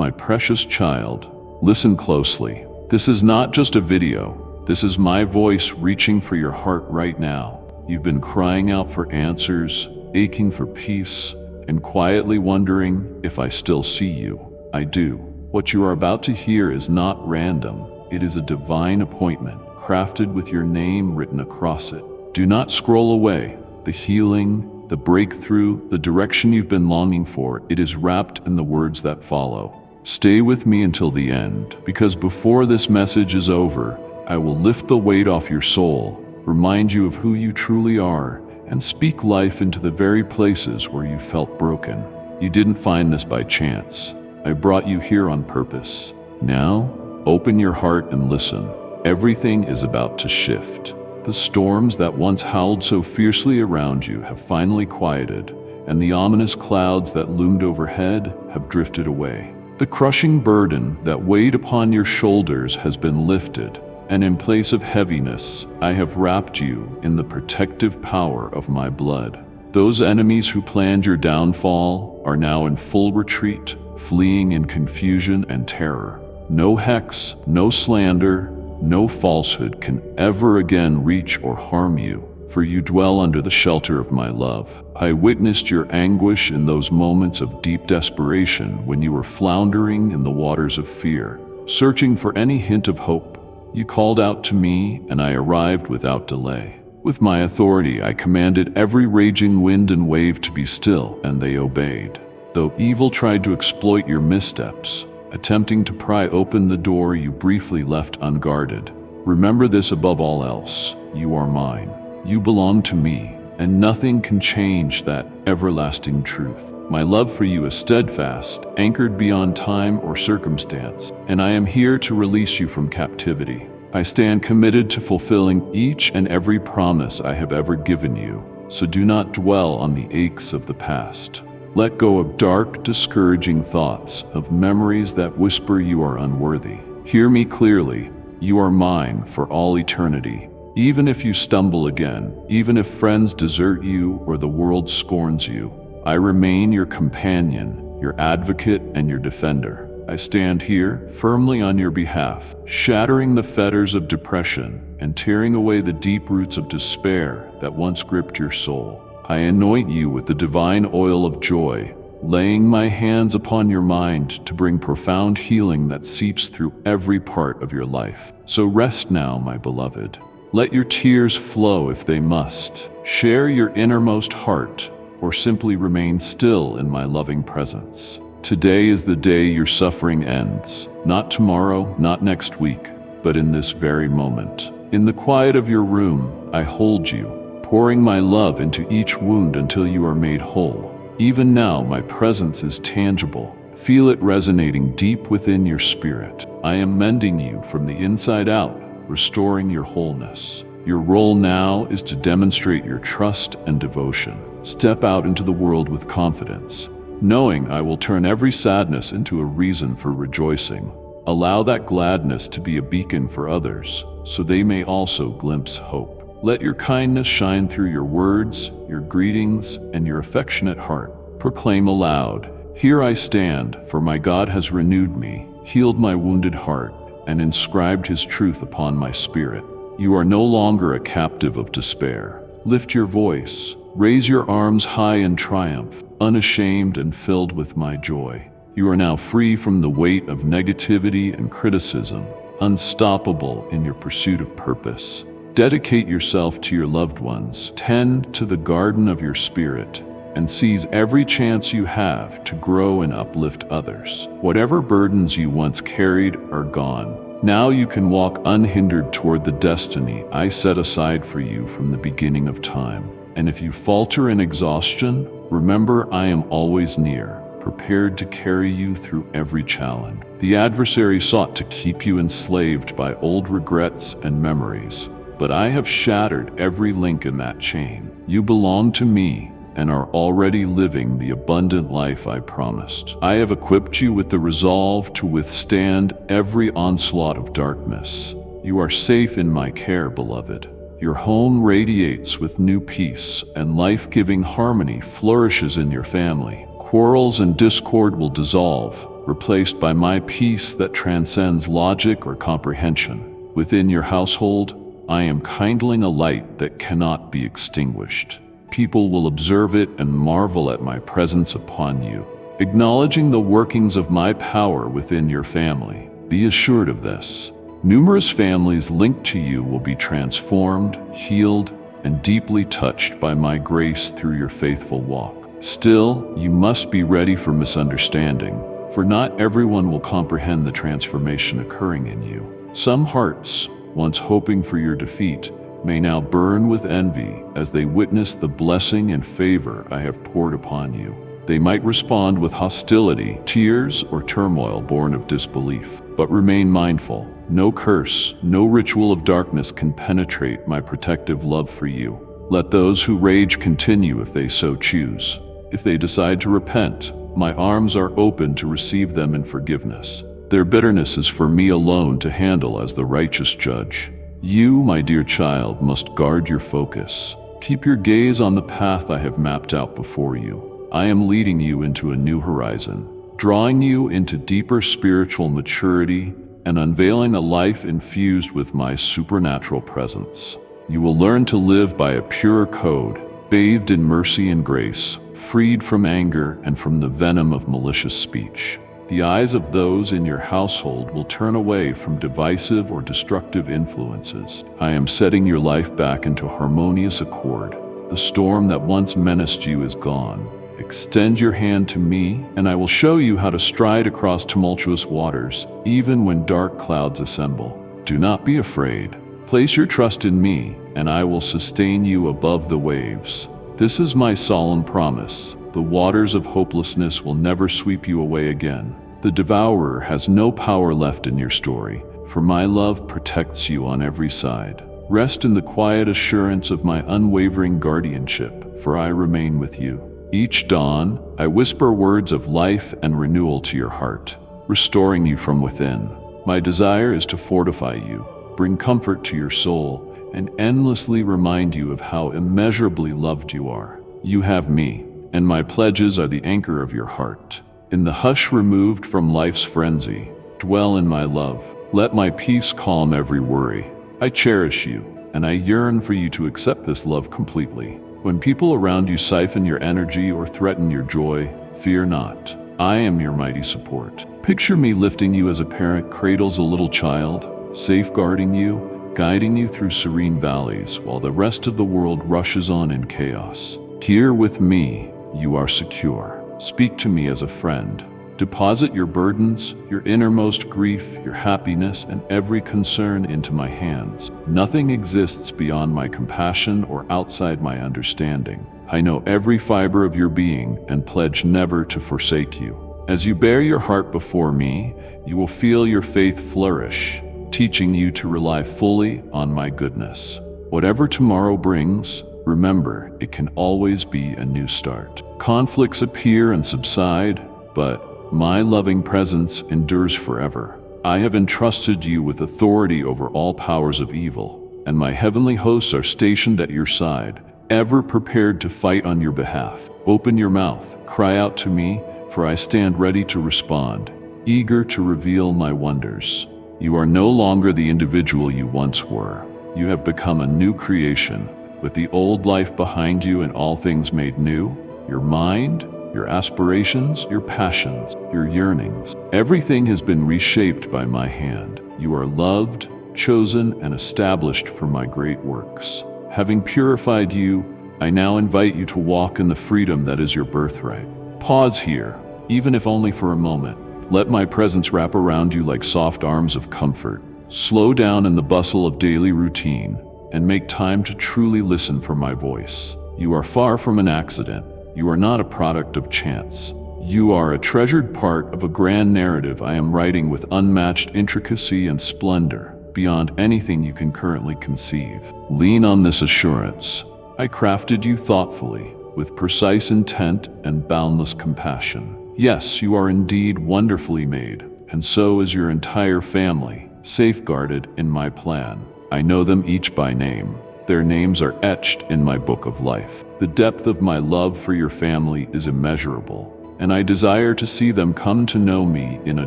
My precious child, listen closely. This is not just a video. This is my voice reaching for your heart right now. You've been crying out for answers, aching for peace, and quietly wondering if I still see you. I do. What you are about to hear is not random. It is a divine appointment, crafted with your name written across it. Do not scroll away. The healing, the breakthrough, the direction you've been longing for, it is wrapped in the words that follow. Stay with me until the end, because before this message is over, I will lift the weight off your soul, remind you of who you truly are, and speak life into the very places where you felt broken. You didn't find this by chance. I brought you here on purpose. Now, open your heart and listen. Everything is about to shift. The storms that once howled so fiercely around you have finally quieted, and the ominous clouds that loomed overhead have drifted away. The crushing burden that weighed upon your shoulders has been lifted, and in place of heaviness, I have wrapped you in the protective power of my blood. Those enemies who planned your downfall are now in full retreat, fleeing in confusion and terror. No hex, no slander, no falsehood can ever again reach or harm you, for you dwell under the shelter of my love. I witnessed your anguish in those moments of deep desperation when you were floundering in the waters of fear, searching for any hint of hope. You called out to me, and I arrived without delay. With my authority, I commanded every raging wind and wave to be still, and they obeyed. Though evil tried to exploit your missteps, attempting to pry open the door you briefly left unguarded, remember this above all else: you are mine. You belong to me, and nothing can change that everlasting truth. My love for you is steadfast, anchored beyond time or circumstance, and I am here to release you from captivity. I stand committed to fulfilling each and every promise I have ever given you, so do not dwell on the aches of the past. Let go of dark, discouraging thoughts, of memories that whisper you are unworthy. Hear me clearly. You are mine for all eternity. Even if you stumble again, even if friends desert you or the world scorns you, I remain your companion, your advocate, and your defender. I stand here, firmly on your behalf, shattering the fetters of depression and tearing away the deep roots of despair that once gripped your soul. I anoint you with the divine oil of joy, laying my hands upon your mind to bring profound healing that seeps through every part of your life. So rest now, my beloved. Let your tears flow if they must. Share your innermost heart, or simply remain still in my loving presence. Today is the day your suffering ends. Not tomorrow, not next week, but in this very moment. In the quiet of your room, I hold you, pouring my love into each wound until you are made whole. Even now, my presence is tangible. Feel it resonating deep within your spirit. I am mending you from the inside out, restoring your wholeness. Your role now is to demonstrate your trust and devotion. Step out into the world with confidence, knowing I will turn every sadness into a reason for rejoicing. Allow that gladness to be a beacon for others, so they may also glimpse hope. Let your kindness shine through your words, your greetings, and your affectionate heart. Proclaim aloud, "Here I stand, for my God has renewed me, healed my wounded heart, and inscribed his truth upon my spirit." You are no longer a captive of despair. Lift your voice, raise your arms high in triumph, unashamed and filled with my joy. You are now free from the weight of negativity and criticism, unstoppable in your pursuit of purpose. Dedicate yourself to your loved ones, tend to the garden of your spirit, and seize every chance you have to grow and uplift others. Whatever burdens you once carried are gone. Now you can walk unhindered toward the destiny I set aside for you from the beginning of time. And if you falter in exhaustion, remember I am always near, prepared to carry you through every challenge. The adversary sought to keep you enslaved by old regrets and memories, but I have shattered every link in that chain. You belong to me and are already living the abundant life I promised. I have equipped you with the resolve to withstand every onslaught of darkness. You are safe in my care, beloved. Your home radiates with new peace, and life-giving harmony flourishes in your family. Quarrels and discord will dissolve, replaced by my peace that transcends logic or comprehension. Within your household, I am kindling a light that cannot be extinguished. People will observe it and marvel at my presence upon you, acknowledging the workings of my power within your family. Be assured of this. Numerous families linked to you will be transformed, healed, and deeply touched by my grace through your faithful walk. Still, you must be ready for misunderstanding, for not everyone will comprehend the transformation occurring in you. Some hearts, once hoping for your defeat, may now burn with envy as they witness the blessing and favor I have poured upon you. They might respond with hostility, tears, or turmoil born of disbelief. But remain mindful. No curse, no ritual of darkness can penetrate my protective love for you. Let those who rage continue if they so choose. If they decide to repent, my arms are open to receive them in forgiveness. Their bitterness is for me alone to handle as the righteous judge. You, my dear child, must guard your focus. Keep your gaze on the path I have mapped out before you. I am leading you into a new horizon, drawing you into deeper spiritual maturity and unveiling a life infused with my supernatural presence. You will learn to live by a pure code, bathed in mercy and grace, freed from anger and from the venom of malicious speech. The eyes of those in your household will turn away from divisive or destructive influences. I am setting your life back into harmonious accord. The storm that once menaced you is gone. Extend your hand to me, and I will show you how to stride across tumultuous waters, even when dark clouds assemble. Do not be afraid. Place your trust in me, and I will sustain you above the waves. This is my solemn promise. The waters of hopelessness will never sweep you away again. The devourer has no power left in your story, for my love protects you on every side. Rest in the quiet assurance of my unwavering guardianship, for I remain with you. Each dawn, I whisper words of life and renewal to your heart, restoring you from within. My desire is to fortify you, bring comfort to your soul, and endlessly remind you of how immeasurably loved you are. You have me, and my pledges are the anchor of your heart. In the hush removed from life's frenzy, dwell in my love. Let my peace calm every worry. I cherish you, and I yearn for you to accept this love completely. When people around you siphon your energy or threaten your joy, fear not. I am your mighty support. Picture me lifting you as a parent cradles a little child, safeguarding you, guiding you through serene valleys while the rest of the world rushes on in chaos. Here with me, you are secure. Speak to me as a friend. Deposit your burdens, your innermost grief, your happiness, and every concern into my hands. Nothing exists beyond my compassion or outside my understanding. I know every fiber of your being and pledge never to forsake you. As you bear your heart before me, you will feel your faith flourish, teaching you to rely fully on my goodness. Whatever tomorrow brings, remember, it can always be a new start. Conflicts appear and subside, but my loving presence endures forever. I have entrusted you with authority over all powers of evil, and my heavenly hosts are stationed at your side, ever prepared to fight on your behalf. Open your mouth, cry out to me, for I stand ready to respond, eager to reveal my wonders. You are no longer the individual you once were. You have become a new creation, with the old life behind you and all things made new. Your mind, your aspirations, your passions, your yearnings. Everything has been reshaped by my hand. You are loved, chosen, and established for my great works. Having purified you, I now invite you to walk in the freedom that is your birthright. Pause here, even if only for a moment. Let my presence wrap around you like soft arms of comfort. Slow down in the bustle of daily routine and make time to truly listen for my voice. You are far from an accident. You are not a product of chance. You are a treasured part of a grand narrative I am writing with unmatched intricacy and splendor, beyond anything you can currently conceive. Lean on this assurance. I crafted you thoughtfully, with precise intent and boundless compassion. Yes, you are indeed wonderfully made, and so is your entire family, safeguarded in my plan. I know them each by name. Their names are etched in my book of life. The depth of my love for your family is immeasurable, and I desire to see them come to know me in a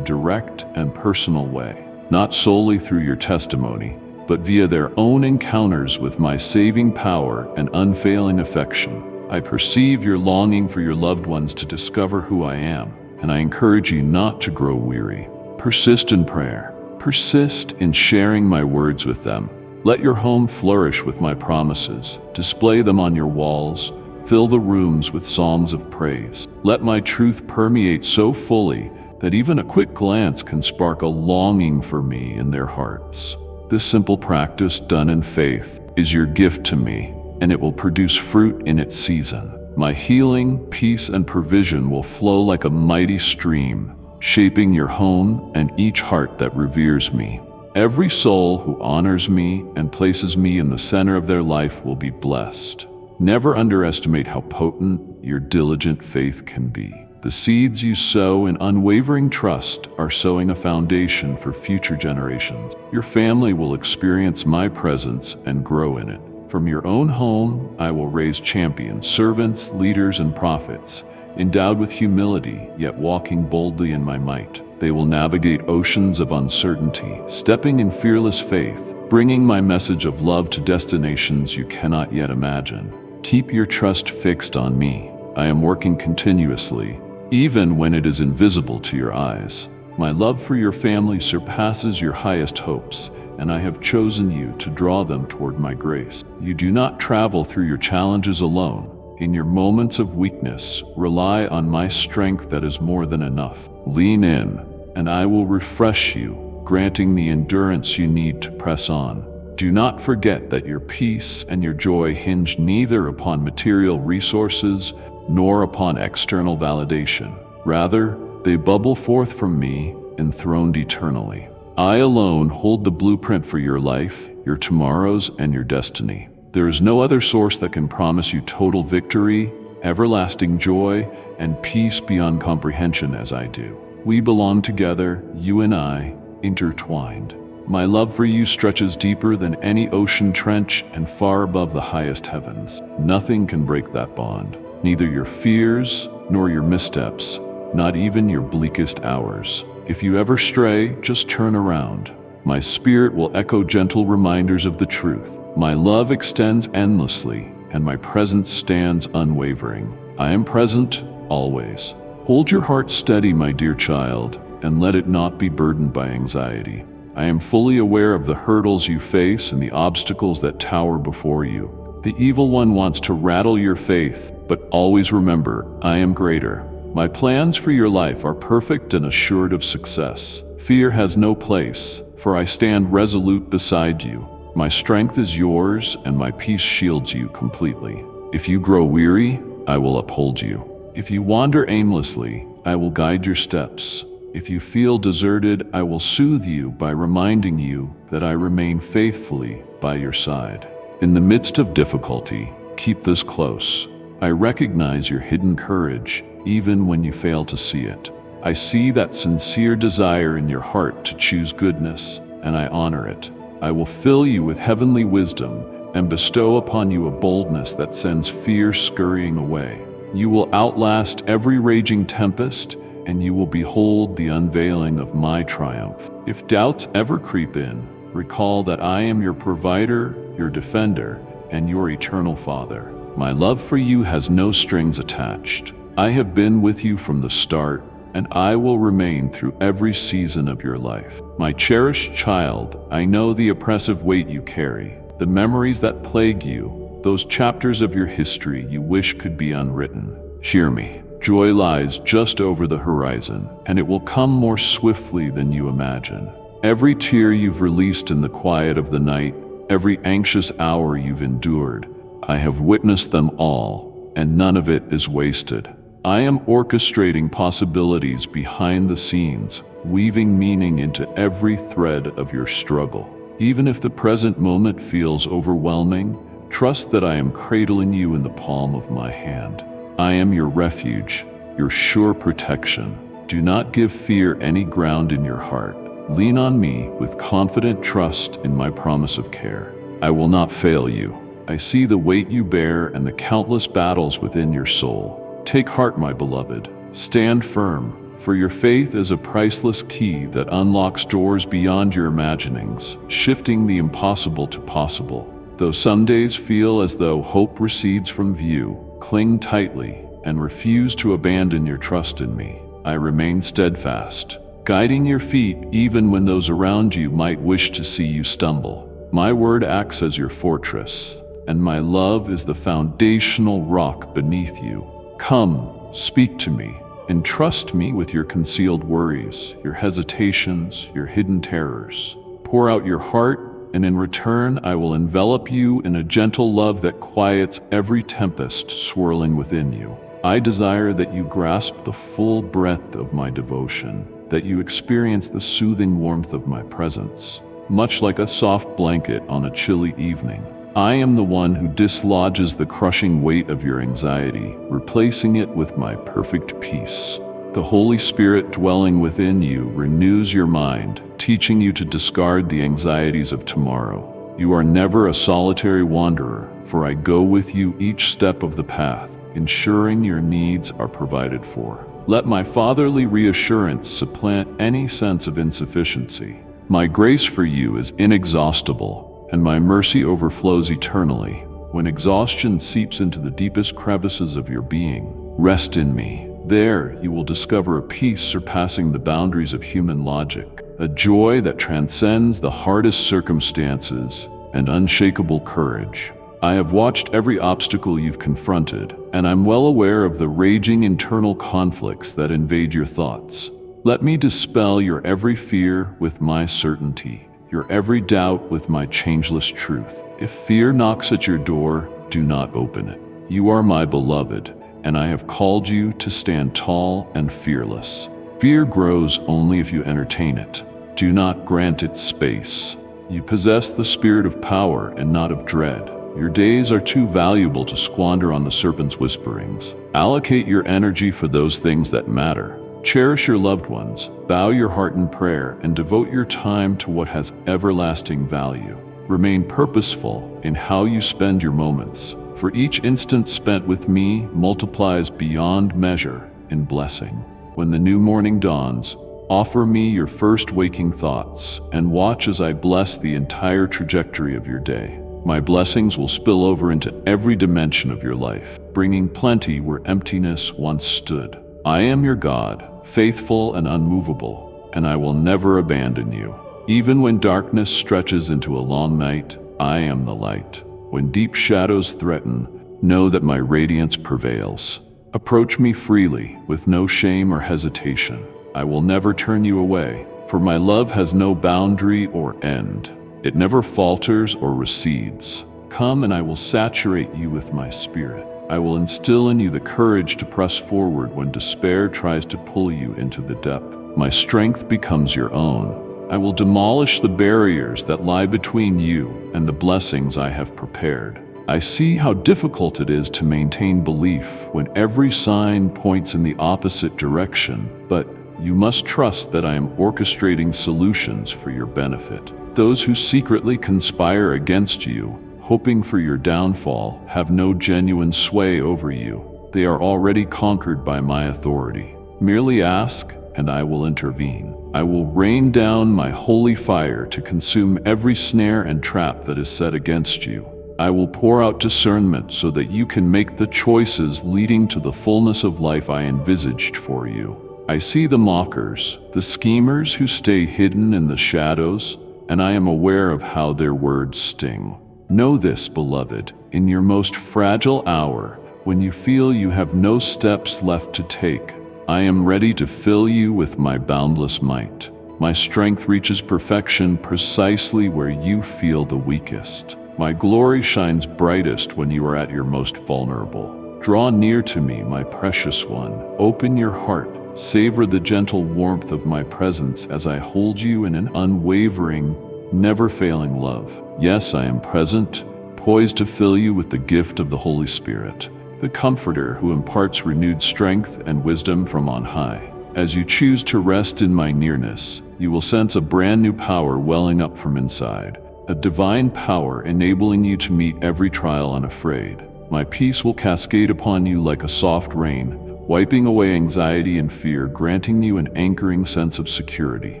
direct and personal way, not solely through your testimony, but via their own encounters with my saving power and unfailing affection. I perceive your longing for your loved ones to discover who I am, and I encourage you not to grow weary. Persist in prayer. Persist in sharing my words with them. Let your home flourish with my promises. Display them on your walls. Fill the rooms with songs of praise. Let my truth permeate so fully that even a quick glance can spark a longing for me in their hearts. This simple practice, done in faith, is your gift to me, and it will produce fruit in its season. My healing, peace, and provision will flow like a mighty stream, shaping your home and each heart that reveres me. Every soul who honors me and places me in the center of their life will be blessed. Never underestimate how potent your diligent faith can be. The seeds you sow in unwavering trust are sowing a foundation for future generations. Your family will experience my presence and grow in it. From your own home, I will raise champions, servants, leaders, and prophets, endowed with humility, yet walking boldly in my might. They will navigate oceans of uncertainty, stepping in fearless faith, bringing my message of love to destinations you cannot yet imagine. Keep your trust fixed on me. I am working continuously, even when it is invisible to your eyes. My love for your family surpasses your highest hopes, and I have chosen you to draw them toward my grace. You do not travel through your challenges alone. In your moments of weakness, rely on my strength that is more than enough. Lean in, and I will refresh you, granting the endurance you need to press on. Do not forget that your peace and your joy hinge neither upon material resources nor upon external validation. Rather, they bubble forth from me, enthroned eternally. I alone hold the blueprint for your life, your tomorrows, and your destiny. There is no other source that can promise you total victory, everlasting joy, and peace beyond comprehension as I do. We belong together, you and I, intertwined. My love for you stretches deeper than any ocean trench and far above the highest heavens. Nothing can break that bond. Neither your fears nor your missteps, not even your bleakest hours. If you ever stray, just turn around. My spirit will echo gentle reminders of the truth. My love extends endlessly, and my presence stands unwavering. I am present, always. Hold your heart steady, my dear child, and let it not be burdened by anxiety. I am fully aware of the hurdles you face and the obstacles that tower before you. The evil one wants to rattle your faith, but always remember, I am greater. My plans for your life are perfect and assured of success. Fear has no place, for I stand resolute beside you. My strength is yours, and my peace shields you completely. If you grow weary, I will uphold you. If you wander aimlessly, I will guide your steps. If you feel deserted, I will soothe you by reminding you that I remain faithfully by your side. In the midst of difficulty, keep this close. I recognize your hidden courage, even when you fail to see it. I see that sincere desire in your heart to choose goodness, and I honor it. I will fill you with heavenly wisdom and bestow upon you a boldness that sends fear scurrying away. You will outlast every raging tempest, and you will behold the unveiling of my triumph. If doubts ever creep in, recall that I am your provider, your defender, and your eternal Father. My love for you has no strings attached. I have been with you from the start, and I will remain through every season of your life. My cherished child, I know the oppressive weight you carry, the memories that plague you, those chapters of your history you wish could be unwritten. Hear me. Joy lies just over the horizon, and it will come more swiftly than you imagine. Every tear you've released in the quiet of the night, every anxious hour you've endured, I have witnessed them all, and none of it is wasted. I am orchestrating possibilities behind the scenes, weaving meaning into every thread of your struggle. Even if the present moment feels overwhelming, trust that I am cradling you in the palm of my hand. I am your refuge, your sure protection. Do not give fear any ground in your heart. Lean on me with confident trust in my promise of care. I will not fail you. I see the weight you bear and the countless battles within your soul. Take heart, my beloved. Stand firm, for your faith is a priceless key that unlocks doors beyond your imaginings, shifting the impossible to possible. Though some days feel as though hope recedes from view, cling tightly and refuse to abandon your trust in me. I remain steadfast, guiding your feet even when those around you might wish to see you stumble. My word acts as your fortress, and my love is the foundational rock beneath you. Come, speak to me, entrust me with your concealed worries, your hesitations, your hidden terrors. Pour out your heart, and in return I will envelop you in a gentle love that quiets every tempest swirling within you. I desire that you grasp the full breadth of my devotion, that you experience the soothing warmth of my presence, much like a soft blanket on a chilly evening. I am the one who dislodges the crushing weight of your anxiety, replacing it with my perfect peace. The Holy Spirit dwelling within you renews your mind, teaching you to discard the anxieties of tomorrow. You are never a solitary wanderer, for I go with you each step of the path, ensuring your needs are provided for. Let my fatherly reassurance supplant any sense of insufficiency. My grace for you is inexhaustible, and my mercy overflows eternally. When exhaustion seeps into the deepest crevices of your being, rest in me. There you will discover a peace surpassing the boundaries of human logic, a joy that transcends the hardest circumstances, and unshakable courage. I have watched every obstacle you've confronted, and I'm well aware of the raging internal conflicts that invade your thoughts. Let me dispel your every fear with my certainty, your every doubt with my changeless truth. If fear knocks at your door, do not open it. You are my beloved, and I have called you to stand tall and fearless. Fear grows only if you entertain it. Do not grant it space. You possess the spirit of power and not of dread. Your days are too valuable to squander on the serpent's whisperings. Allocate your energy for those things that matter. Cherish your loved ones, bow your heart in prayer, and devote your time to what has everlasting value. Remain purposeful in how you spend your moments, for each instant spent with me multiplies beyond measure in blessing. When the new morning dawns, offer me your first waking thoughts, and watch as I bless the entire trajectory of your day. My blessings will spill over into every dimension of your life, bringing plenty where emptiness once stood. I am your God, faithful and unmovable, and I will never abandon you. Even when darkness stretches into a long night, I am the light. When deep shadows threaten, know that my radiance prevails. Approach me freely, with no shame or hesitation. I will never turn you away, for my love has no boundary or end. It never falters or recedes. Come and I will saturate you with my spirit. I will instill in you the courage to press forward when despair tries to pull you into the depth. My strength becomes your own. I will demolish the barriers that lie between you and the blessings I have prepared. I see how difficult it is to maintain belief when every sign points in the opposite direction, but you must trust that I am orchestrating solutions for your benefit. Those who secretly conspire against you, hoping for your downfall, have no genuine sway over you. They are already conquered by my authority. Merely ask, and I will intervene. I will rain down my holy fire to consume every snare and trap that is set against you. I will pour out discernment so that you can make the choices leading to the fullness of life I envisaged for you. I see the mockers, the schemers who stay hidden in the shadows, and I am aware of how their words sting. Know this, beloved, in your most fragile hour, when you feel you have no steps left to take, I am ready to fill you with my boundless might. My strength reaches perfection precisely where you feel the weakest. My glory shines brightest when you are at your most vulnerable. Draw near to me, my precious one. Open your heart. Savor the gentle warmth of my presence as I hold you in an unwavering, never-failing love. Yes, I am present, poised to fill you with the gift of the Holy Spirit, the Comforter who imparts renewed strength and wisdom from on high. As you choose to rest in my nearness, you will sense a brand new power welling up from inside, a divine power enabling you to meet every trial unafraid. My peace will cascade upon you like a soft rain, wiping away anxiety and fear, granting you an anchoring sense of security.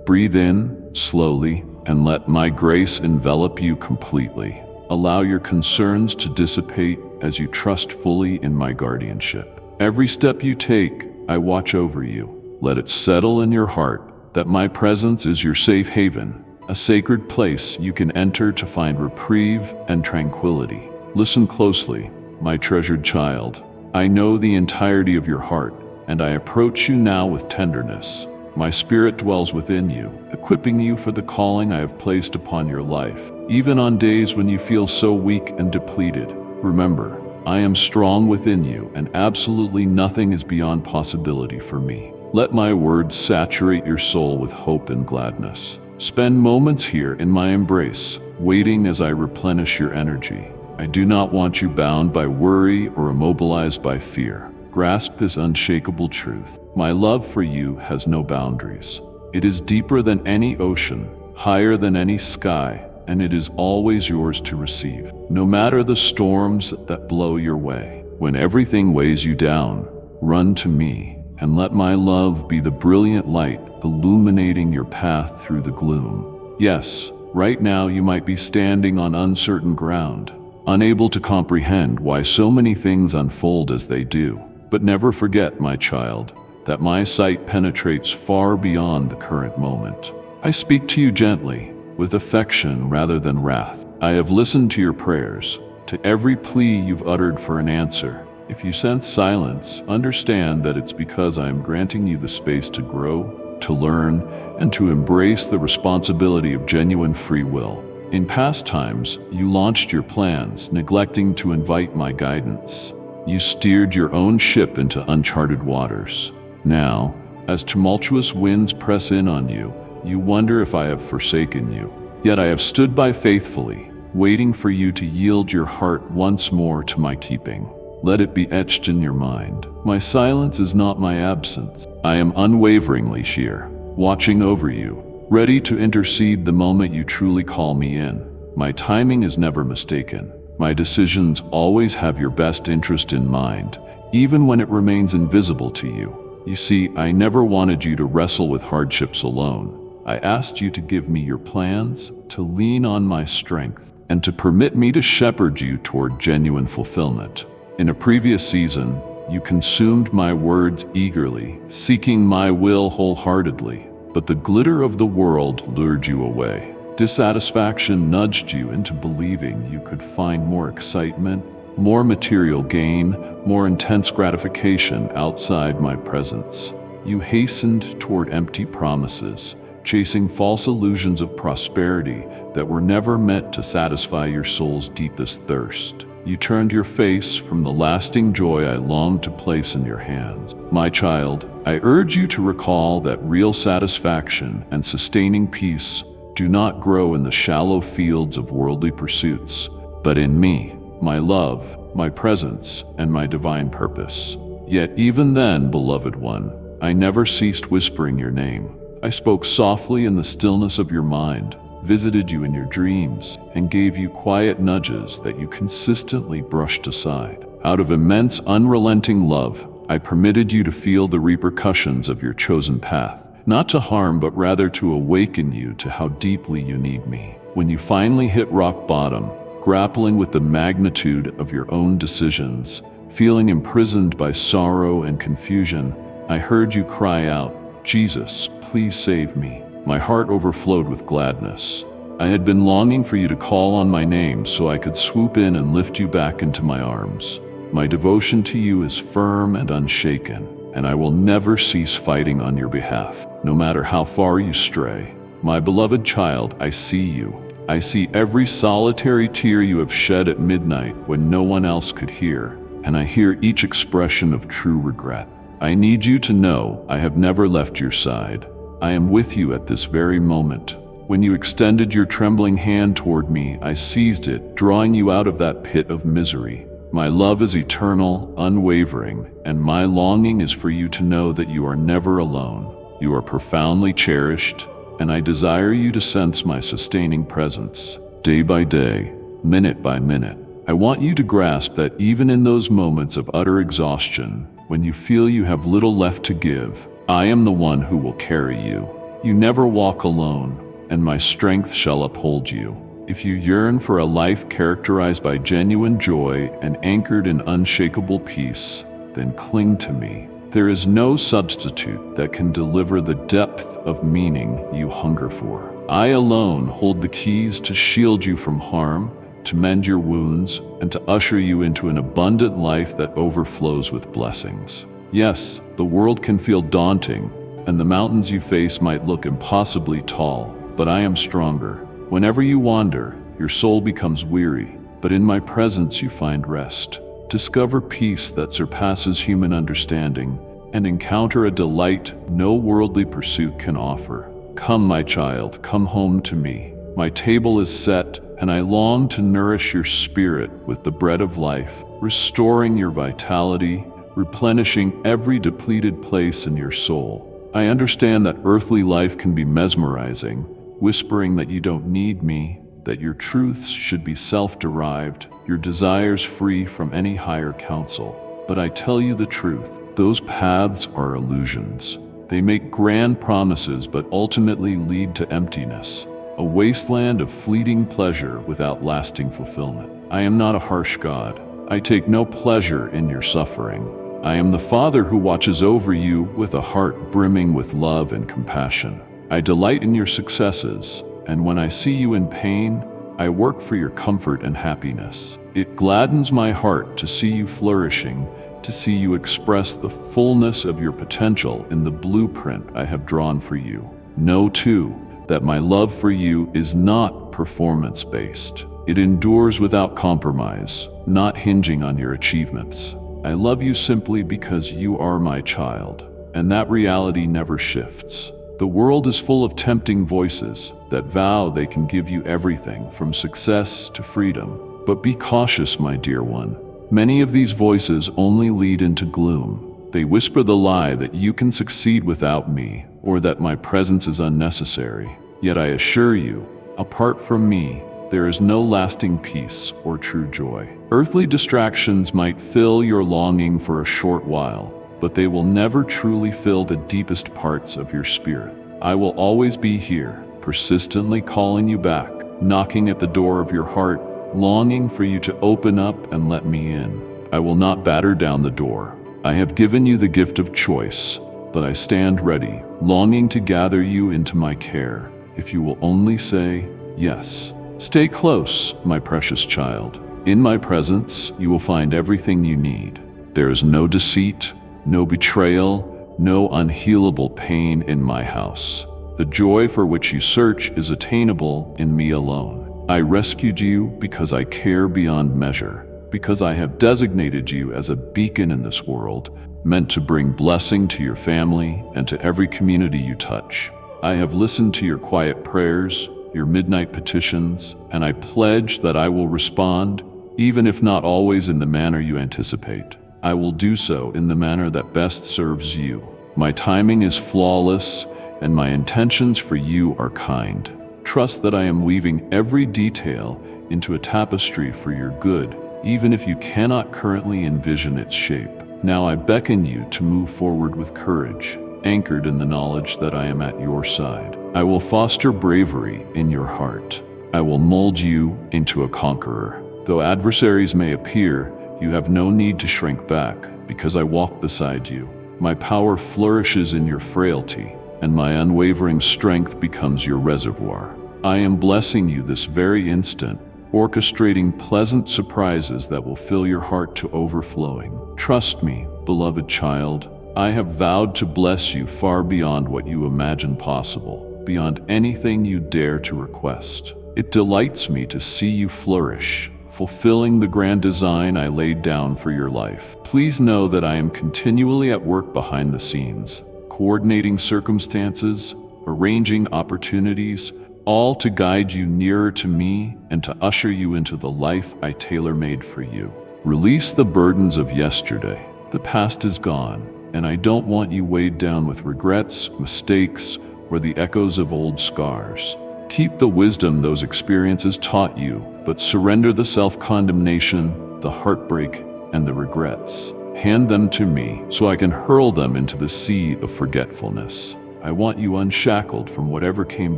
Breathe in, slowly, and let my grace envelop you completely. Allow your concerns to dissipate as you trust fully in my guardianship. Every step you take, I watch over you. Let it settle in your heart that my presence is your safe haven, a sacred place you can enter to find reprieve and tranquility. Listen closely, my treasured child. I know the entirety of your heart, and I approach you now with tenderness. My spirit dwells within you, equipping you for the calling I have placed upon your life. Even on days when you feel so weak and depleted, remember, I am strong within you, and absolutely nothing is beyond possibility for me. Let my words saturate your soul with hope and gladness. Spend moments here in my embrace, waiting as I replenish your energy. I do not want you bound by worry or immobilized by fear. Grasp this unshakable truth. My love for you has no boundaries. It is deeper than any ocean, higher than any sky, and it is always yours to receive. No matter the storms that blow your way, when everything weighs you down, run to me and let my love be the brilliant light illuminating your path through the gloom. Yes, right now you might be standing on uncertain ground, unable to comprehend why so many things unfold as they do. But never forget, my child, that my sight penetrates far beyond the current moment. I speak to you gently, with affection rather than wrath. I have listened to your prayers, to every plea you've uttered for an answer. If you sense silence, understand that it's because I am granting you the space to grow, to learn, and to embrace the responsibility of genuine free will. In past times, you launched your plans, neglecting to invite my guidance. You steered your own ship into uncharted waters. Now, as tumultuous winds press in on you, you wonder if I have forsaken you. Yet I have stood by faithfully, waiting for you to yield your heart once more to my keeping. Let it be etched in your mind. My silence is not my absence. I am unwaveringly here, watching over you, ready to intercede the moment you truly call me in. My timing is never mistaken. My decisions always have your best interest in mind, even when it remains invisible to you. You see, I never wanted you to wrestle with hardships alone. I asked you to give me your plans, to lean on my strength, and to permit me to shepherd you toward genuine fulfillment. In a previous season, you consumed my words eagerly, seeking my will wholeheartedly, but the glitter of the world lured you away. Dissatisfaction nudged you into believing you could find more excitement, more material gain, more intense gratification outside my presence. You hastened toward empty promises, chasing false illusions of prosperity that were never meant to satisfy your soul's deepest thirst. You turned your face from the lasting joy I longed to place in your hands. My child, I urge you to recall that real satisfaction and sustaining peace do not grow in the shallow fields of worldly pursuits, but in me, my love, my presence, and my divine purpose. Yet even then, beloved one, I never ceased whispering your name. I spoke softly in the stillness of your mind, visited you in your dreams, and gave you quiet nudges that you consistently brushed aside. Out of immense, unrelenting love, I permitted you to feel the repercussions of your chosen path. Not to harm, but rather to awaken you to how deeply you need me. When you finally hit rock bottom, grappling with the magnitude of your own decisions, feeling imprisoned by sorrow and confusion, I heard you cry out, "Jesus, please save me." My heart overflowed with gladness. I had been longing for you to call on my name so I could swoop in and lift you back into my arms. My devotion to you is firm and unshaken, and I will never cease fighting on your behalf, no matter how far you stray. My beloved child, I see you. I see every solitary tear you have shed at midnight when no one else could hear, and I hear each expression of true regret. I need you to know I have never left your side. I am with you at this very moment. When you extended your trembling hand toward me, I seized it, drawing you out of that pit of misery. My love is eternal, unwavering, and my longing is for you to know that you are never alone. You are profoundly cherished, and I desire you to sense my sustaining presence, day by day, minute by minute. I want you to grasp that even in those moments of utter exhaustion, When you feel you have little left to give, I am the one who will carry you. You never walk alone, and my strength shall uphold you. If you yearn for a life characterized by genuine joy and anchored in unshakable peace, then cling to me. There is no substitute that can deliver the depth of meaning you hunger for. I alone hold the keys to shield you from harm, to mend your wounds, and to usher you into an abundant life that overflows with blessings. Yes, the world can feel daunting, and the mountains you face might look impossibly tall, but I am stronger. Whenever you wander, your soul becomes weary, but in my presence you find rest. Discover peace that surpasses human understanding, and encounter a delight no worldly pursuit can offer. Come, my child, come home to me. My table is set, and I long to nourish your spirit with the bread of life, restoring your vitality, replenishing every depleted place in your soul. I understand that earthly life can be mesmerizing, whispering that you don't need me, that your truths should be self-derived, your desires free from any higher counsel. But I tell you the truth, those paths are illusions. They make grand promises but ultimately lead to emptiness, a wasteland of fleeting pleasure without lasting fulfillment. I am not a harsh God. I take no pleasure in your suffering. I am the Father who watches over you with a heart brimming with love and compassion. I delight in your successes, and when I see you in pain, I work for your comfort and happiness. It gladdens my heart to see you flourishing, to see you express the fullness of your potential in the blueprint I have drawn for you. Know, too, that my love for you is not performance-based. It endures without compromise, not hinging on your achievements. I love you simply because you are my child, and that reality never shifts. The world is full of tempting voices that vow they can give you everything from success to freedom. But be cautious, my dear one. Many of these voices only lead into gloom. They whisper the lie that you can succeed without me, or that my presence is unnecessary. Yet I assure you, apart from me, there is no lasting peace or true joy. Earthly distractions might fill your longing for a short while, but they will never truly fill the deepest parts of your spirit. I will always be here, persistently calling you back, knocking at the door of your heart, longing for you to open up and let me in. I will not batter down the door. I have given you the gift of choice, but I stand ready, longing to gather you into my care, if you will only say yes. Stay close, my precious child. In my presence, you will find everything you need. There is no deceit, no betrayal, no unhealable pain in my house. The joy for which you search is attainable in me alone. I rescued you because I care beyond measure, because I have designated you as a beacon in this world, meant to bring blessing to your family and to every community you touch. I have listened to your quiet prayers, your midnight petitions, and I pledge that I will respond, even if not always in the manner you anticipate. I will do so in the manner that best serves you. My timing is flawless, and my intentions for you are kind. Trust that I am weaving every detail into a tapestry for your good, even if you cannot currently envision its shape. Now I beckon you to move forward with courage, anchored in the knowledge that I am at your side. I will foster bravery in your heart. I will mold you into a conqueror. Though adversaries may appear, you have no need to shrink back, because I walk beside you. My power flourishes in your frailty, and my unwavering strength becomes your reservoir. I am blessing you this very instant, orchestrating pleasant surprises that will fill your heart to overflowing. Trust me, beloved child, I have vowed to bless you far beyond what you imagine possible, beyond anything you dare to request. It delights me to see you flourish, fulfilling the grand design I laid down for your life. Please know that I am continually at work behind the scenes, coordinating circumstances, arranging opportunities, all to guide you nearer to me and to usher you into the life I tailor-made for you. Release the burdens of yesterday. The past is gone, and I don't want you weighed down with regrets, mistakes, or the echoes of old scars. Keep the wisdom those experiences taught you, but surrender the self-condemnation, the heartbreak, and the regrets. Hand them to me so I can hurl them into the sea of forgetfulness. I want you unshackled from whatever came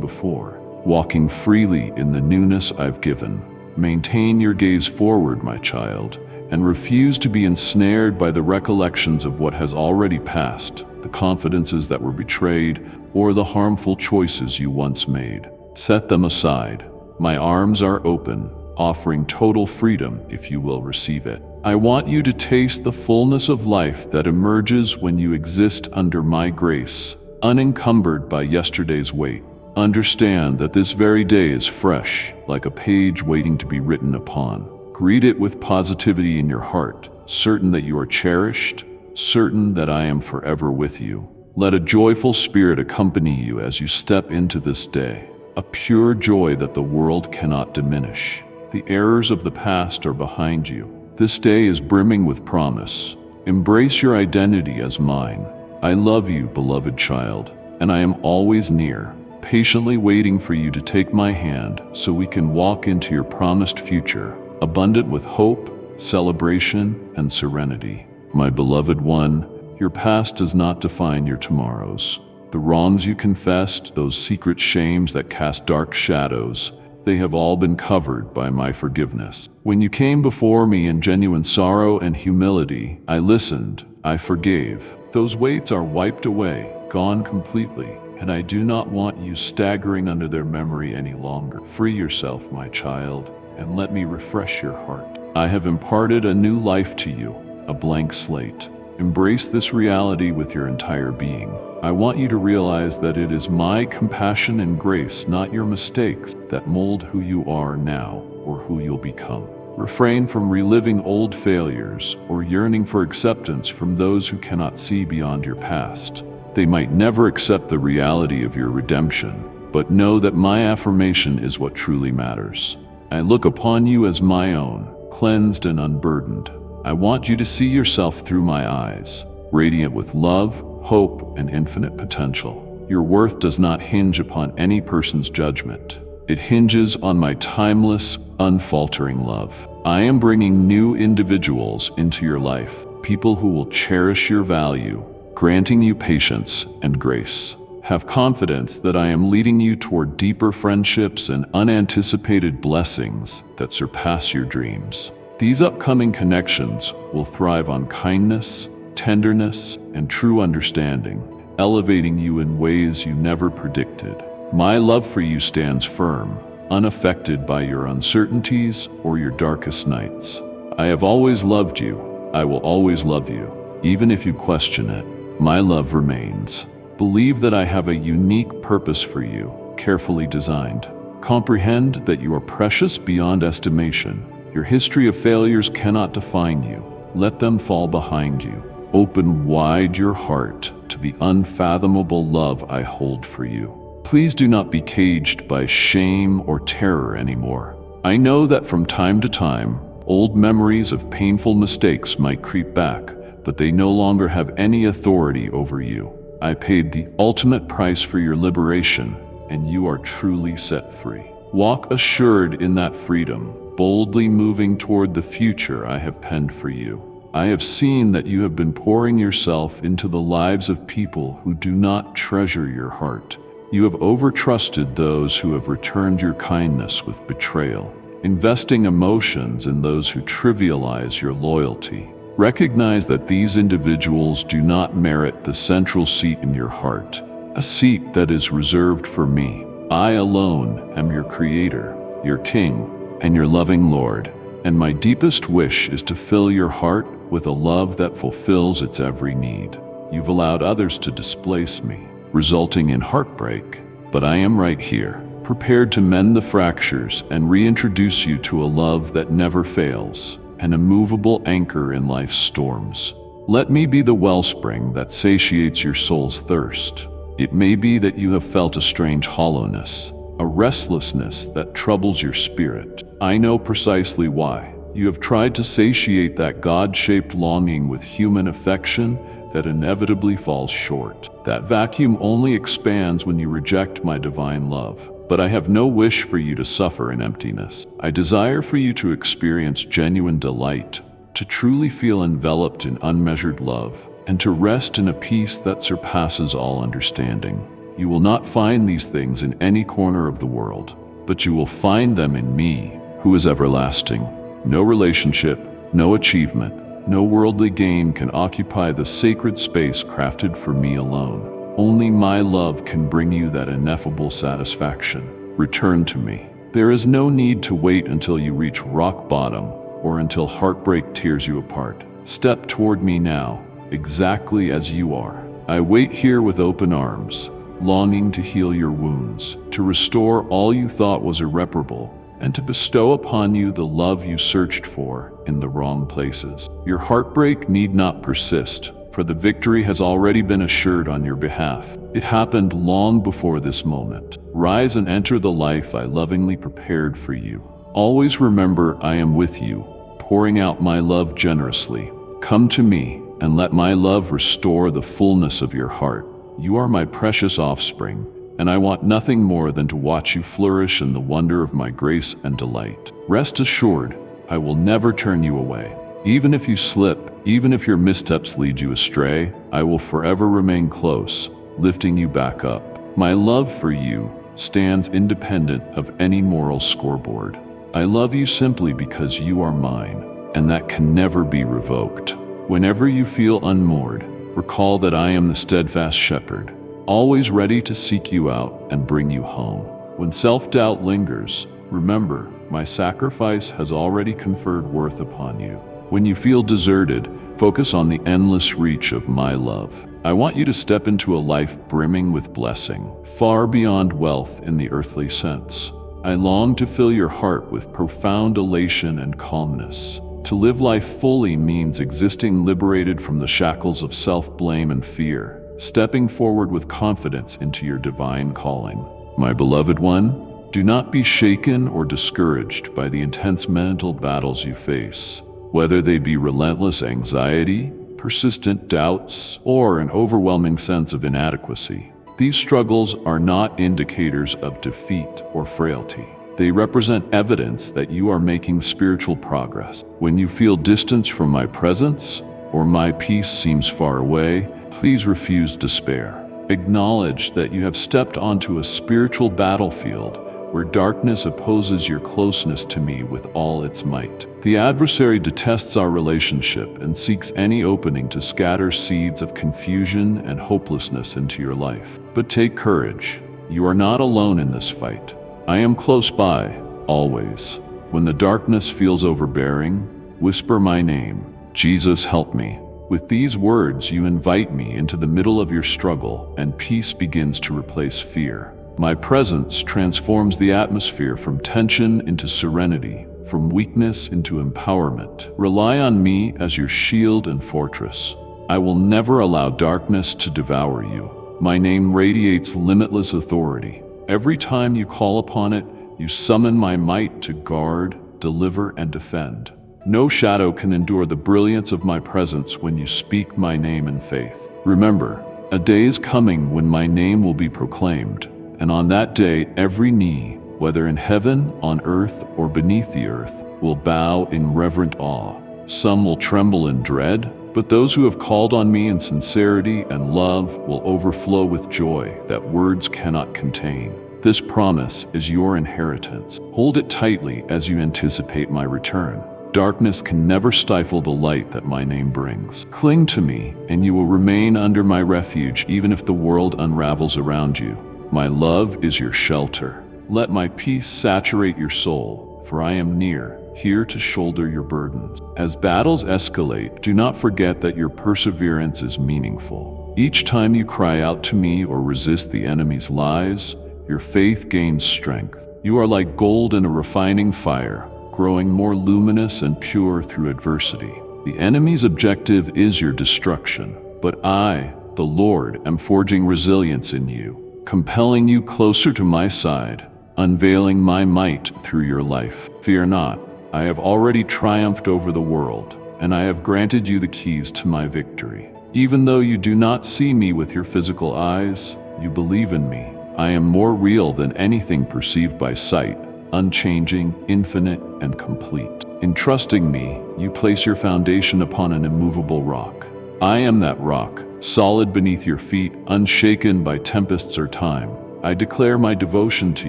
before, walking freely in the newness I've given. Maintain your gaze forward, my child, and refuse to be ensnared by the recollections of what has already passed, the confidences that were betrayed, or the harmful choices you once made. Set them aside. My arms are open, offering total freedom if you will receive it. I want you to taste the fullness of life that emerges when you exist under my grace, unencumbered by yesterday's weight. Understand that this very day is fresh, like a page waiting to be written upon. Greet it with positivity in your heart, certain that you are cherished, certain that I am forever with you. Let a joyful spirit accompany you as you step into this day, a pure joy that the world cannot diminish. The errors of the past are behind you. This day is brimming with promise. Embrace your identity as mine. I love you, beloved child, and I am always near, patiently waiting for you to take my hand so we can walk into your promised future, abundant with hope, celebration, and serenity. My beloved one, your past does not define your tomorrows. The wrongs you confessed, those secret shames that cast dark shadows, they have all been covered by my forgiveness. When you came before me in genuine sorrow and humility, I listened, I forgave. Those weights are wiped away, gone completely, and I do not want you staggering under their memory any longer. Free yourself, my child, and let me refresh your heart. I have imparted a new life to you, a blank slate. Embrace this reality with your entire being. I want you to realize that it is my compassion and grace, not your mistakes, that mold who you are now or who you'll become. Refrain from reliving old failures or yearning for acceptance from those who cannot see beyond your past. They might never accept the reality of your redemption, but know that my affirmation is what truly matters. I look upon you as my own, cleansed and unburdened. I want you to see yourself through my eyes, radiant with love, hope, and infinite potential. Your worth does not hinge upon any person's judgment. It hinges on my timeless, unfaltering love. I am bringing new individuals into your life, people who will cherish your value, granting you patience and grace. Have confidence that I am leading you toward deeper friendships and unanticipated blessings that surpass your dreams. These upcoming connections will thrive on kindness, tenderness, and true understanding, elevating you in ways you never predicted. My love for you stands firm, unaffected by your uncertainties or your darkest nights. I have always loved you. I will always love you. Even if you question it, my love remains. Believe that I have a unique purpose for you, carefully designed. Comprehend that you are precious beyond estimation. Your history of failures cannot define you. Let them fall behind you. Open wide your heart to the unfathomable love I hold for you. Please do not be caged by shame or terror anymore. I know that from time to time, old memories of painful mistakes might creep back, but they no longer have any authority over you. I paid the ultimate price for your liberation, and you are truly set free. Walk assured in that freedom, boldly moving toward the future I have penned for you. I have seen that you have been pouring yourself into the lives of people who do not treasure your heart. You have overtrusted those who have returned your kindness with betrayal, investing emotions in those who trivialize your loyalty. Recognize that these individuals do not merit the central seat in your heart, a seat that is reserved for me. I alone am your creator, your king, and your loving Lord, and my deepest wish is to fill your heart with a love that fulfills its every need. You've allowed others to displace me, resulting in heartbreak, but I am right here, prepared to mend the fractures and reintroduce you to a love that never fails, an immovable anchor in life's storms. Let me be the wellspring that satiates your soul's thirst. It may be that you have felt a strange hollowness, a restlessness that troubles your spirit. I know precisely why. You have tried to satiate that God-shaped longing with human affection that inevitably falls short. That vacuum only expands when you reject my divine love. But I have no wish for you to suffer in emptiness. I desire for you to experience genuine delight, to truly feel enveloped in unmeasured love, and to rest in a peace that surpasses all understanding. You will not find these things in any corner of the world, but you will find them in me, who is everlasting. No relationship, no achievement, no worldly gain can occupy the sacred space crafted for me alone. Only my love can bring you that ineffable satisfaction. Return to me. There is no need to wait until you reach rock bottom or until heartbreak tears you apart. Step toward me now, exactly as you are. I wait here with open arms, longing to heal your wounds, to restore all you thought was irreparable, and to bestow upon you the love you searched for in the wrong places. Your heartbreak need not persist, for the victory has already been assured on your behalf. It happened long before this moment. Rise and enter the life I lovingly prepared for you. Always remember I am with you, pouring out my love generously. Come to me and let my love restore the fullness of your heart. You are my precious offspring, and I want nothing more than to watch you flourish in the wonder of my grace and delight. Rest assured, I will never turn you away. Even if you slip, even if your missteps lead you astray, I will forever remain close, lifting you back up. My love for you stands independent of any moral scoreboard. I love you simply because you are mine, and that can never be revoked. Whenever you feel unmoored, recall that I am the steadfast shepherd, always ready to seek you out and bring you home. When self-doubt lingers, remember, my sacrifice has already conferred worth upon you. When you feel deserted, focus on the endless reach of my love. I want you to step into a life brimming with blessing, far beyond wealth in the earthly sense. I long to fill your heart with profound elation and calmness. To live life fully means existing liberated from the shackles of self-blame and fear, stepping forward with confidence into your divine calling. My beloved one, do not be shaken or discouraged by the intense mental battles you face. Whether they be relentless anxiety, persistent doubts, or an overwhelming sense of inadequacy, these struggles are not indicators of defeat or frailty. They represent evidence that you are making spiritual progress. When you feel distance from my presence, or my peace seems far away, please refuse despair. Acknowledge that you have stepped onto a spiritual battlefield where darkness opposes your closeness to me with all its might. The adversary detests our relationship and seeks any opening to scatter seeds of confusion and hopelessness into your life. But take courage. You are not alone in this fight. I am close by, always. When the darkness feels overbearing, whisper my name, Jesus, help me. With these words, you invite me into the middle of your struggle, and peace begins to replace fear. My presence transforms the atmosphere from tension into serenity, from weakness into empowerment. Rely on me as your shield and fortress. I will never allow darkness to devour you. My name radiates limitless authority. Every time you call upon it, you summon my might to guard, deliver, and defend. No shadow can endure the brilliance of my presence when you speak my name in faith. Remember, a day is coming when my name will be proclaimed, and on that day every knee, whether in heaven, on earth, or beneath the earth, will bow in reverent awe. Some will tremble in dread, but those who have called on me in sincerity and love will overflow with joy that words cannot contain. This promise is your inheritance. Hold it tightly as you anticipate my return. Darkness can never stifle the light that my name brings. Cling to me, and you will remain under my refuge even if the world unravels around you. My love is your shelter. Let my peace saturate your soul, for I am near, here to shoulder your burdens. As battles escalate, do not forget that your perseverance is meaningful. Each time you cry out to me or resist the enemy's lies, your faith gains strength. You are like gold in a refining fire, growing more luminous and pure through adversity. The enemy's objective is your destruction, but I, the Lord, am forging resilience in you, compelling you closer to my side, unveiling my might through your life. Fear not, I have already triumphed over the world, and I have granted you the keys to my victory. Even though you do not see me with your physical eyes, you believe in me. I am more real than anything perceived by sight, unchanging, infinite, and complete. In trusting me, you place your foundation upon an immovable rock. I am that rock, solid beneath your feet, unshaken by tempests or time. I declare my devotion to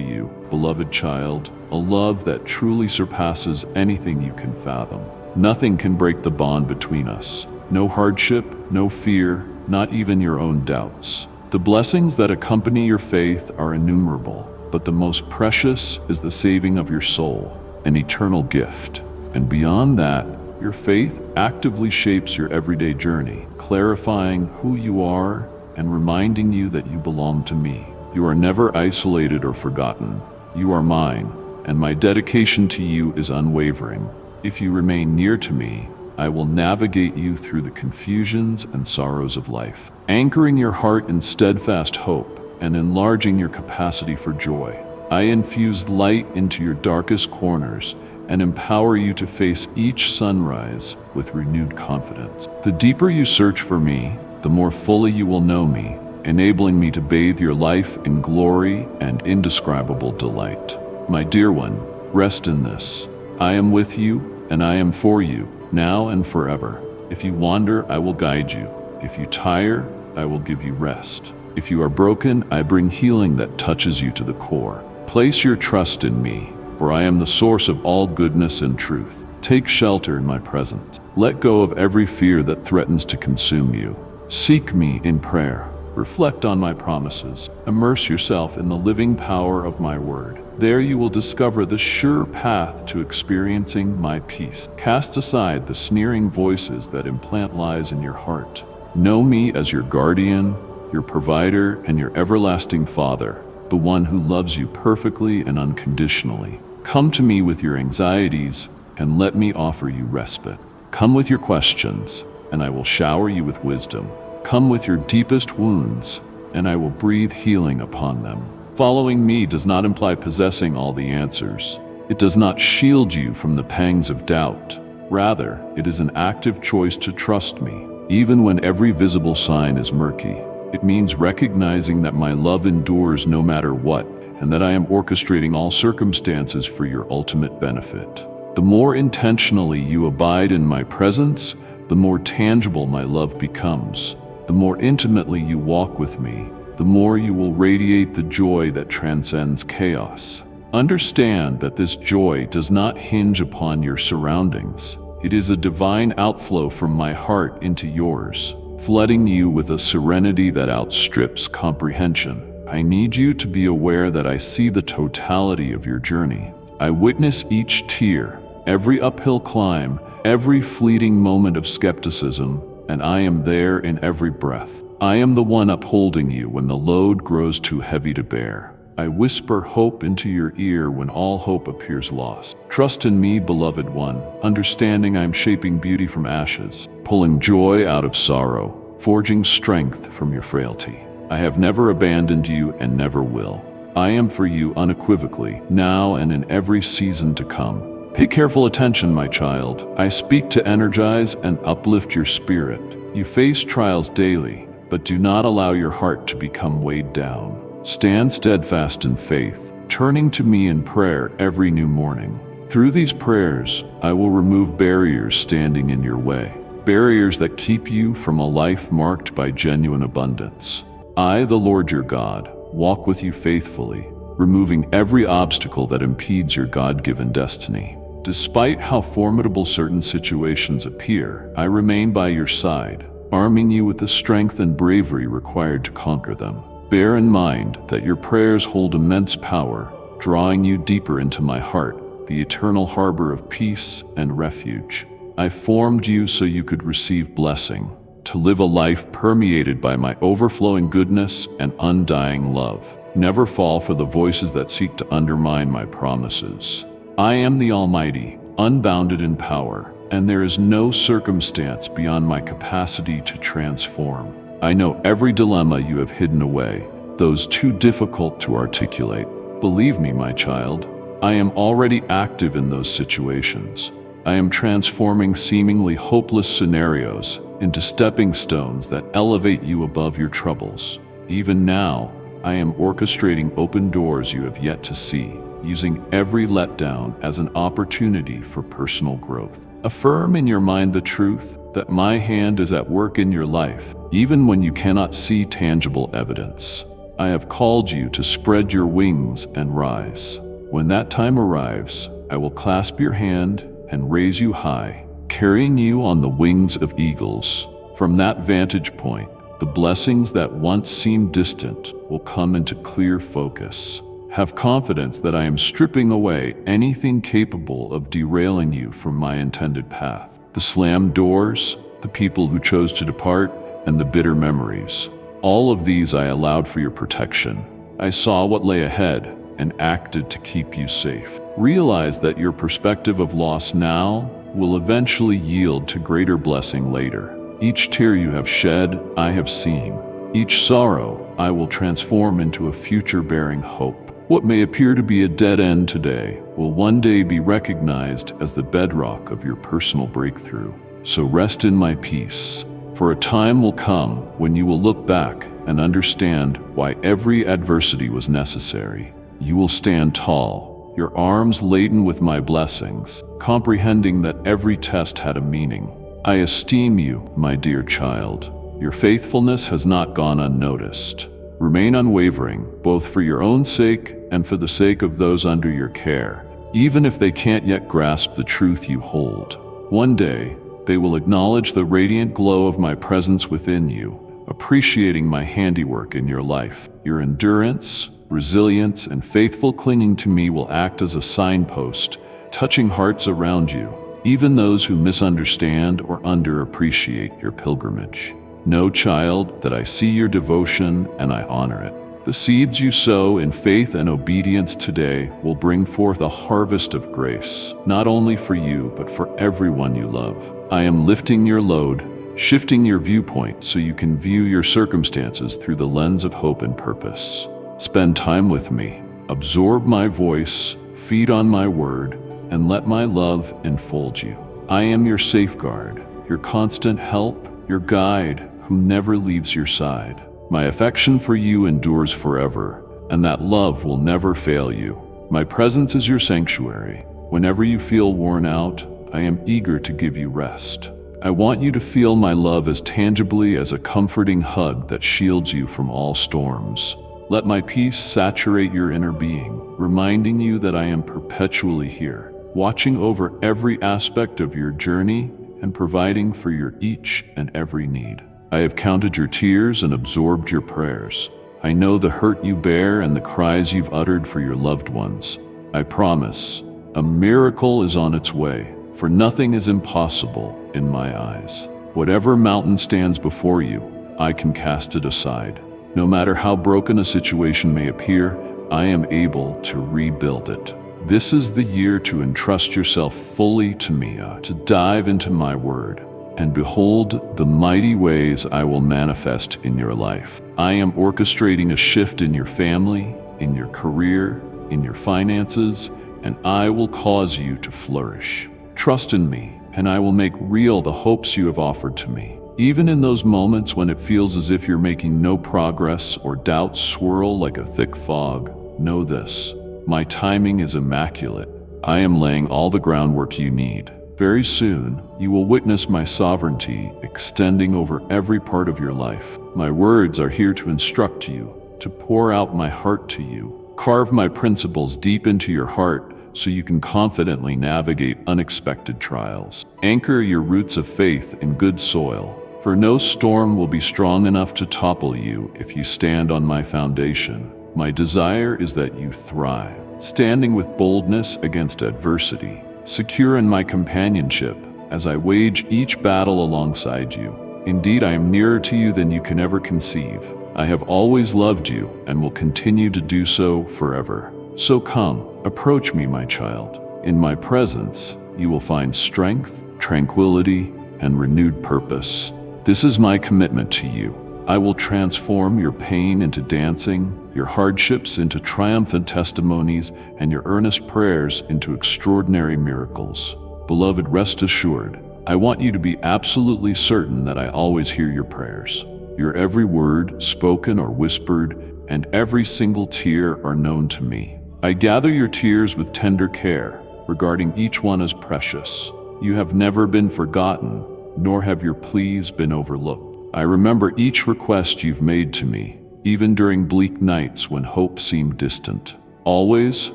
you, beloved child, a love that truly surpasses anything you can fathom. Nothing can break the bond between us. No hardship, no fear, not even your own doubts. The blessings that accompany your faith are innumerable, but the most precious is the saving of your soul, an eternal gift. And beyond that, your faith actively shapes your everyday journey, clarifying who you are and reminding you that you belong to me. You are never isolated or forgotten. You are mine, and my dedication to you is unwavering. If you remain near to me, I will navigate you through the confusions and sorrows of life, anchoring your heart in steadfast hope and enlarging your capacity for joy. I infuse light into your darkest corners and empower you to face each sunrise with renewed confidence. The deeper you search for me, the more fully you will know me, enabling me to bathe your life in glory and indescribable delight. My dear one, rest in this. I am with you, and I am for you, now and forever. If you wander, I will guide you. If you tire, I will give you rest. If you are broken, I bring healing that touches you to the core. Place your trust in me, for I am the source of all goodness and truth. Take shelter in my presence. Let go of every fear that threatens to consume you. Seek me in prayer. Reflect on my promises. Immerse yourself in the living power of my word. There you will discover the sure path to experiencing my peace. Cast aside the sneering voices that implant lies in your heart. Know me as your guardian, your provider, and your everlasting Father, the one who loves you perfectly and unconditionally. Come to me with your anxieties, and let me offer you respite. Come with your questions, and I will shower you with wisdom. Come with your deepest wounds, and I will breathe healing upon them. Following me does not imply possessing all the answers. It does not shield you from the pangs of doubt. Rather, it is an active choice to trust me, even when every visible sign is murky. It means recognizing that my love endures no matter what, and that I am orchestrating all circumstances for your ultimate benefit. The more intentionally you abide in my presence, the more tangible my love becomes. The more intimately you walk with me, the more you will radiate the joy that transcends chaos. Understand that this joy does not hinge upon your surroundings. It is a divine outflow from my heart into yours, flooding you with a serenity that outstrips comprehension. I need you to be aware that I see the totality of your journey. I witness each tear, every uphill climb, every fleeting moment of skepticism, and I am there in every breath. I am the one upholding you when the load grows too heavy to bear. I whisper hope into your ear when all hope appears lost. Trust in me, beloved one, understanding I am shaping beauty from ashes, pulling joy out of sorrow, forging strength from your frailty. I have never abandoned you and never will. I am for you unequivocally, now and in every season to come. Pay careful attention, my child. I speak to energize and uplift your spirit. You face trials daily, but do not allow your heart to become weighed down. Stand steadfast in faith, turning to me in prayer every new morning. Through these prayers, I will remove barriers standing in your way, barriers that keep you from a life marked by genuine abundance. I, the Lord your God, walk with you faithfully, removing every obstacle that impedes your God-given destiny. Despite how formidable certain situations appear, I remain by your side, arming you with the strength and bravery required to conquer them. Bear in mind that your prayers hold immense power, drawing you deeper into my heart, the eternal harbor of peace and refuge. I formed you so you could receive blessing, to live a life permeated by my overflowing goodness and undying love. Never fall for the voices that seek to undermine my promises. I am the Almighty, unbounded in power, and there is no circumstance beyond my capacity to transform. I know every dilemma you have hidden away, those too difficult to articulate. Believe me, my child, I am already active in those situations. I am transforming seemingly hopeless scenarios into stepping stones that elevate you above your troubles. Even now, I am orchestrating open doors you have yet to see. using every letdown as an opportunity for personal growth. Affirm in your mind the truth that my hand is at work in your life, even when you cannot see tangible evidence. I have called you to spread your wings and rise. When that time arrives, I will clasp your hand and raise you high, carrying you on the wings of eagles. From that vantage point, the blessings that once seemed distant will come into clear focus. Have confidence that I am stripping away anything capable of derailing you from my intended path. The slammed doors, the people who chose to depart, and the bitter memories. All of these I allowed for your protection. I saw what lay ahead and acted to keep you safe. Realize that your perspective of loss now will eventually yield to greater blessing later. Each tear you have shed, I have seen. Each sorrow I will transform into a future bearing hope. What may appear to be a dead end today will one day be recognized as the bedrock of your personal breakthrough. So rest in my peace, for a time will come when you will look back and understand why every adversity was necessary. You will stand tall, your arms laden with my blessings, comprehending that every test had a meaning. I esteem you, my dear child. Your faithfulness has not gone unnoticed. Remain unwavering, both for your own sake and for the sake of those under your care, even if they can't yet grasp the truth you hold. One day, they will acknowledge the radiant glow of my presence within you, appreciating my handiwork in your life. Your endurance, resilience, and faithful clinging to me will act as a signpost, touching hearts around you, even those who misunderstand or underappreciate your pilgrimage. Know, child, that I see your devotion and I honor it. The seeds you sow in faith and obedience today will bring forth a harvest of grace, not only for you, but for everyone you love. I am lifting your load, shifting your viewpoint so you can view your circumstances through the lens of hope and purpose. Spend time with me, absorb my voice, feed on my word, and let my love enfold you. I am your safeguard, your constant help, your guide who never leaves your side. My affection for you endures forever, and that love will never fail you. My presence is your sanctuary. Whenever you feel worn out, I am eager to give you rest. I want you to feel my love as tangibly as a comforting hug that shields you from all storms. Let my peace saturate your inner being, reminding you that I am perpetually here, watching over every aspect of your journey and providing for your each and every need. I have counted your tears and absorbed your prayers. I know the hurt you bear and the cries you've uttered for your loved ones. I promise, a miracle is on its way, for nothing is impossible in my eyes. Whatever mountain stands before you, I can cast it aside. No matter how broken a situation may appear, I am able to rebuild it. This is the year to entrust yourself fully to me, to dive into my word. And behold the mighty ways I will manifest in your life. I am orchestrating a shift in your family, in your career, in your finances, and I will cause you to flourish. Trust in me, and I will make real the hopes you have offered to me. Even in those moments when it feels as if you're making no progress or doubts swirl like a thick fog, know this: my timing is immaculate. I am laying all the groundwork you need. Very soon, you will witness my sovereignty extending over every part of your life. My words are here to instruct you, to pour out my heart to you. Carve my principles deep into your heart so you can confidently navigate unexpected trials. Anchor your roots of faith in good soil, for no storm will be strong enough to topple you if you stand on my foundation. My desire is that you thrive, standing with boldness against adversity, secure in my companionship as I wage each battle alongside you. Indeed, I am nearer to you than you can ever conceive. I have always loved you and will continue to do so forever. So come, approach me, my child. In my presence, you will find strength, tranquility, and renewed purpose. This is my commitment to you. I will transform your pain into dancing, your hardships into triumphant testimonies, and your earnest prayers into extraordinary miracles. Beloved, rest assured, I want you to be absolutely certain that I always hear your prayers. Your every word, spoken or whispered, and every single tear are known to me. I gather your tears with tender care, regarding each one as precious. You have never been forgotten, nor have your pleas been overlooked. I remember each request you've made to me, even during bleak nights when hope seemed distant. Always,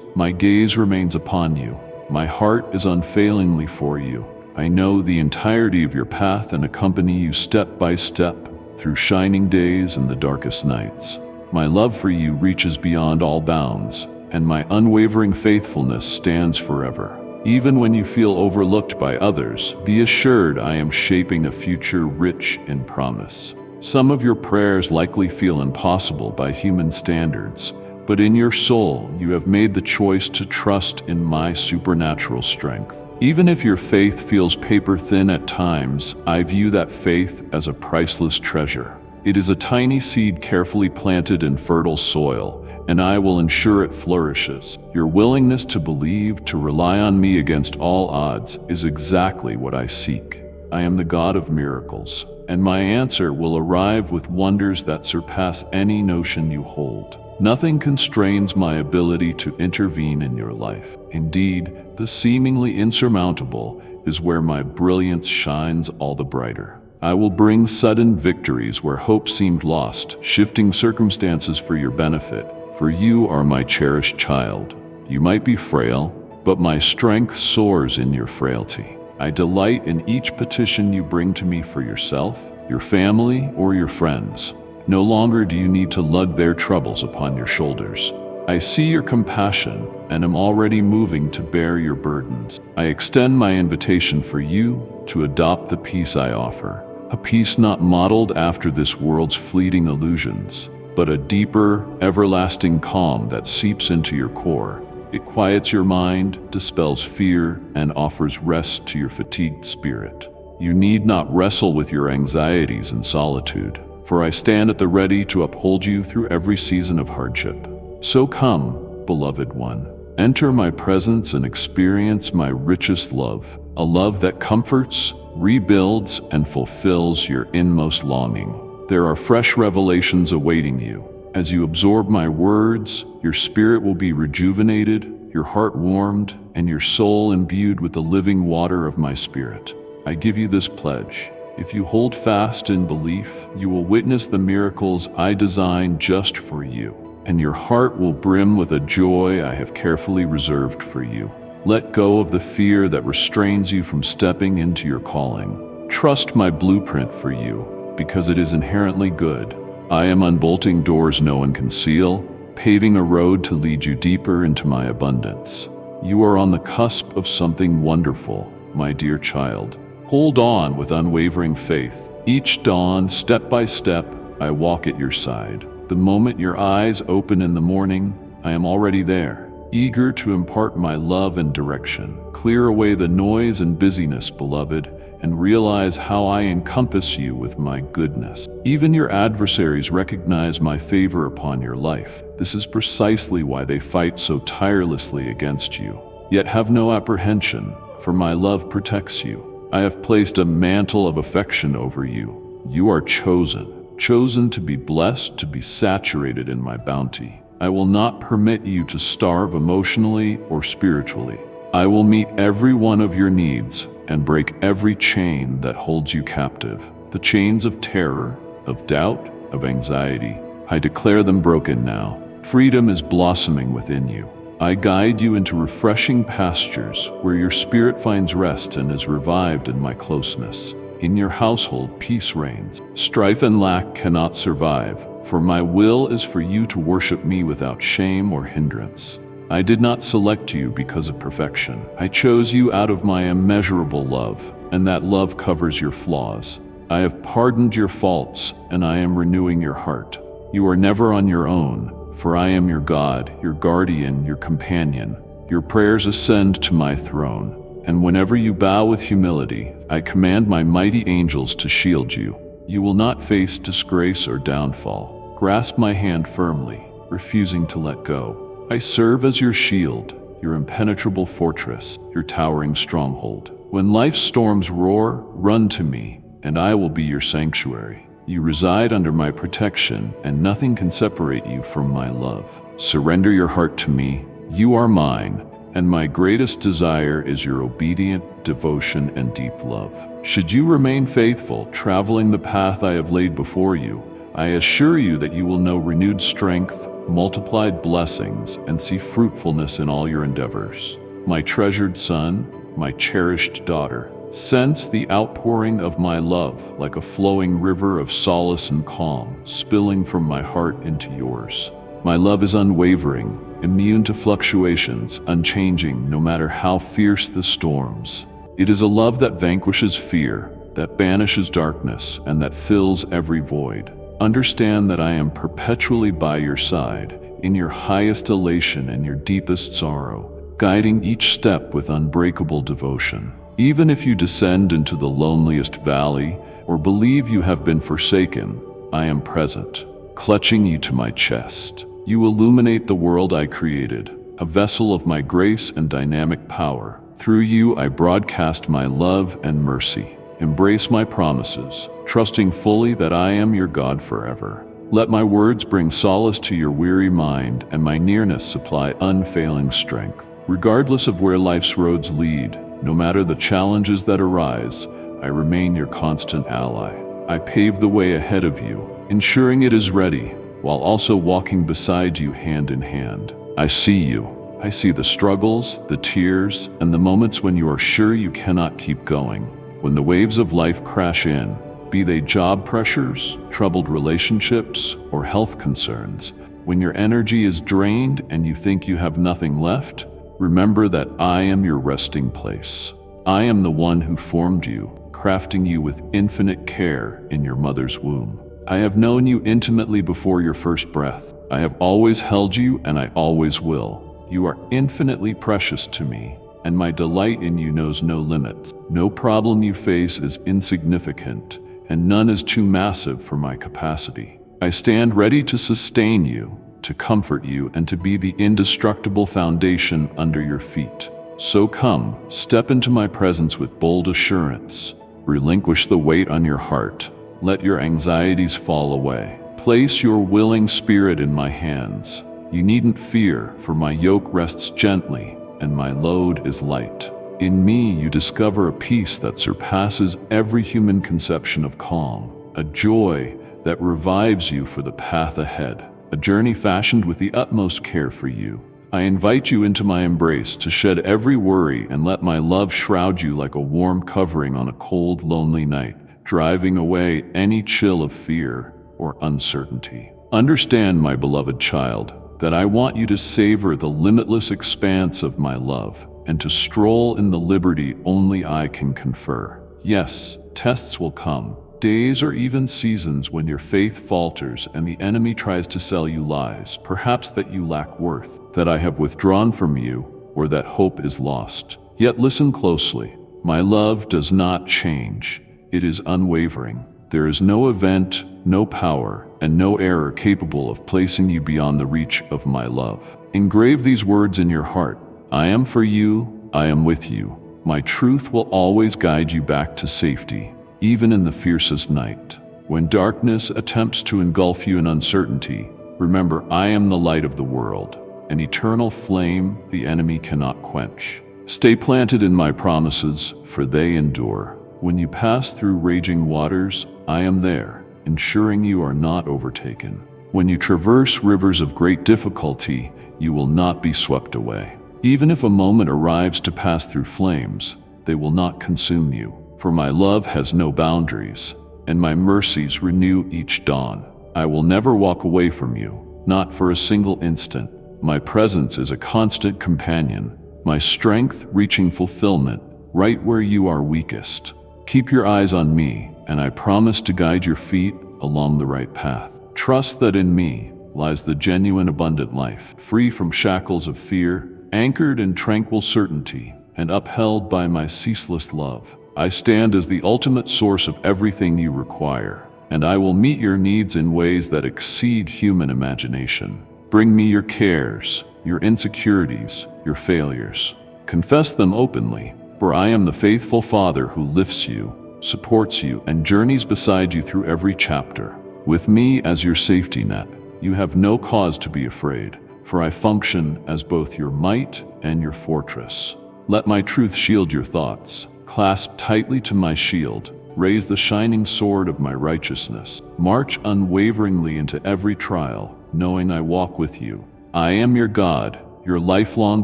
my gaze remains upon you. My heart is unfailingly for you. I know the entirety of your path and accompany you step by step through shining days and the darkest nights. My love for you reaches beyond all bounds, and my unwavering faithfulness stands forever. Even when you feel overlooked by others, be assured I am shaping a future rich in promise. Some of your prayers likely feel impossible by human standards, but in your soul you have made the choice to trust in my supernatural strength. Even if your faith feels paper-thin at times, I view that faith as a priceless treasure. It is a tiny seed carefully planted in fertile soil, and I will ensure it flourishes. Your willingness to believe, to rely on me against all odds, is exactly what I seek. I am the God of miracles, and my answer will arrive with wonders that surpass any notion you hold. Nothing constrains my ability to intervene in your life. Indeed, the seemingly insurmountable is where my brilliance shines all the brighter. I will bring sudden victories where hope seemed lost, shifting circumstances for your benefit. For you are my cherished child. You might be frail, but my strength soars in your frailty. I delight in each petition you bring to me for yourself, your family, or your friends. No longer do you need to lug their troubles upon your shoulders. I see your compassion and am already moving to bear your burdens. I extend my invitation for you to adopt the peace I offer, a peace not modeled after this world's fleeting illusions, but a deeper, everlasting calm that seeps into your core. It quiets your mind, dispels fear, and offers rest to your fatigued spirit. You need not wrestle with your anxieties in solitude, for I stand at the ready to uphold you through every season of hardship. So come, beloved one, enter my presence and experience my richest love, a love that comforts, rebuilds, and fulfills your inmost longing. There are fresh revelations awaiting you. As you absorb my words, your spirit will be rejuvenated, your heart warmed, and your soul imbued with the living water of my spirit. I give you this pledge. If you hold fast in belief, you will witness the miracles I designed just for you, and your heart will brim with a joy I have carefully reserved for you. Let go of the fear that restrains you from stepping into your calling. Trust my blueprint for you, because it is inherently good. I am unbolting doors no one can seal, paving a road to lead you deeper into my abundance. You are on the cusp of something wonderful, my dear child. Hold on with unwavering faith. Each dawn, step by step, I walk at your side. The moment your eyes open in the morning, I am already there, eager to impart my love and direction. Clear away the noise and busyness, beloved, and realize how I encompass you with my goodness. Even your adversaries recognize my favor upon your life. This is precisely why they fight so tirelessly against you. Yet have no apprehension, for my love protects you. I have placed a mantle of affection over you. You are chosen to be blessed, to be saturated in my bounty. I will not permit you to starve emotionally or spiritually. I will meet every one of your needs and break every chain that holds you captive. The chains of terror, of doubt, of anxiety. I declare them broken now. Freedom is blossoming within you. I guide you into refreshing pastures where your spirit finds rest and is revived in my closeness. In your household, peace reigns. Strife and lack cannot survive, for my will is for you to worship me without shame or hindrance. I did not select you because of perfection. I chose you out of my immeasurable love, and that love covers your flaws. I have pardoned your faults, and I am renewing your heart. You are never on your own, for I am your God, your guardian, your companion. Your prayers ascend to my throne, and whenever you bow with humility, I command my mighty angels to shield you. You will not face disgrace or downfall. Grasp my hand firmly, refusing to let go. I serve as your shield, your impenetrable fortress, your towering stronghold. When life's storms roar, run to me, and I will be your sanctuary. You reside under my protection, and nothing can separate you from my love. Surrender your heart to me, You are mine, and my greatest desire is your obedient devotion and deep love. Should you remain faithful, traveling the path I have laid before you, I assure you that you will know renewed strength, multiplied blessings, and see fruitfulness in all your endeavors. My treasured son, my cherished daughter, sense the outpouring of my love like a flowing river of solace and calm, spilling from my heart into yours. My love is unwavering, immune to fluctuations, unchanging no matter how fierce the storms. It is a love that vanquishes fear, that banishes darkness, and that fills every void. Understand that I am perpetually by your side, in your highest elation and your deepest sorrow, guiding each step with unbreakable devotion. Even if you descend into the loneliest valley or believe you have been forsaken, I am present, clutching you to my chest. You illuminate the world I created, a vessel of my grace and dynamic power. Through you, I broadcast my love and mercy. Embrace my promises, trusting fully that I am your God forever. Let my words bring solace to your weary mind and my nearness supply unfailing strength. Regardless of where life's roads lead, no matter the challenges that arise, I remain your constant ally. I pave the way ahead of you, ensuring it is ready, while also walking beside you hand in hand. I see you. I see the struggles, the tears, and the moments when you are sure you cannot keep going. When the waves of life crash in, be they job pressures, troubled relationships, or health concerns, when your energy is drained and you think you have nothing left, remember that I am your resting place. I am the one who formed you, crafting you with infinite care in your mother's womb. I have known you intimately before your first breath. I have always held you and I always will. You are infinitely precious to me, and my delight in you knows no limits. No problem you face is insignificant, and none is too massive for my capacity. I stand ready to sustain you, to comfort you, and to be the indestructible foundation under your feet. So come, step into my presence with bold assurance. Relinquish the weight on your heart. Let your anxieties fall away. Place your willing spirit in my hands. You needn't fear, for my yoke rests gently, and my load is light. In me, you discover a peace that surpasses every human conception of calm, a joy that revives you for the path ahead. A journey fashioned with the utmost care for you. I invite you into my embrace to shed every worry and let my love shroud you like a warm covering on a cold, lonely night, driving away any chill of fear or uncertainty. Understand, my beloved child, that I want you to savor the limitless expanse of my love and to stroll in the liberty only I can confer. Yes, tests will come. Days or even seasons when your faith falters and the enemy tries to sell you lies, perhaps that you lack worth, that I have withdrawn from you, or that hope is lost. Yet listen closely. My love does not change. It is unwavering. There is no event, no power, and no error capable of placing you beyond the reach of my love. Engrave these words in your heart. I am for you, I am with you. My truth will always guide you back to safety, even in the fiercest night. When darkness attempts to engulf you in uncertainty, remember I am the light of the world, an eternal flame the enemy cannot quench. Stay planted in my promises, for they endure. When you pass through raging waters, I am there, ensuring you are not overtaken. When you traverse rivers of great difficulty, you will not be swept away. Even if a moment arrives to pass through flames, they will not consume you. For my love has no boundaries, and my mercies renew each dawn. I will never walk away from you, not for a single instant. My presence is a constant companion, my strength reaching fulfillment right where you are weakest. Keep your eyes on me, and I promise to guide your feet along the right path. Trust that in me lies the genuine abundant life, free from shackles of fear, anchored in tranquil certainty, and upheld by my ceaseless love. I stand as the ultimate source of everything you require, and I will meet your needs in ways that exceed human imagination. Bring me your cares, your insecurities, your failures. Confess them openly, for I am the faithful Father who lifts you, supports you, and journeys beside you through every chapter. With me as your safety net, you have no cause to be afraid, for I function as both your might and your fortress. Let my truth shield your thoughts. Clasp tightly to my shield. Raise the shining sword of my righteousness. March unwaveringly into every trial, knowing I walk with you. I am your God, your lifelong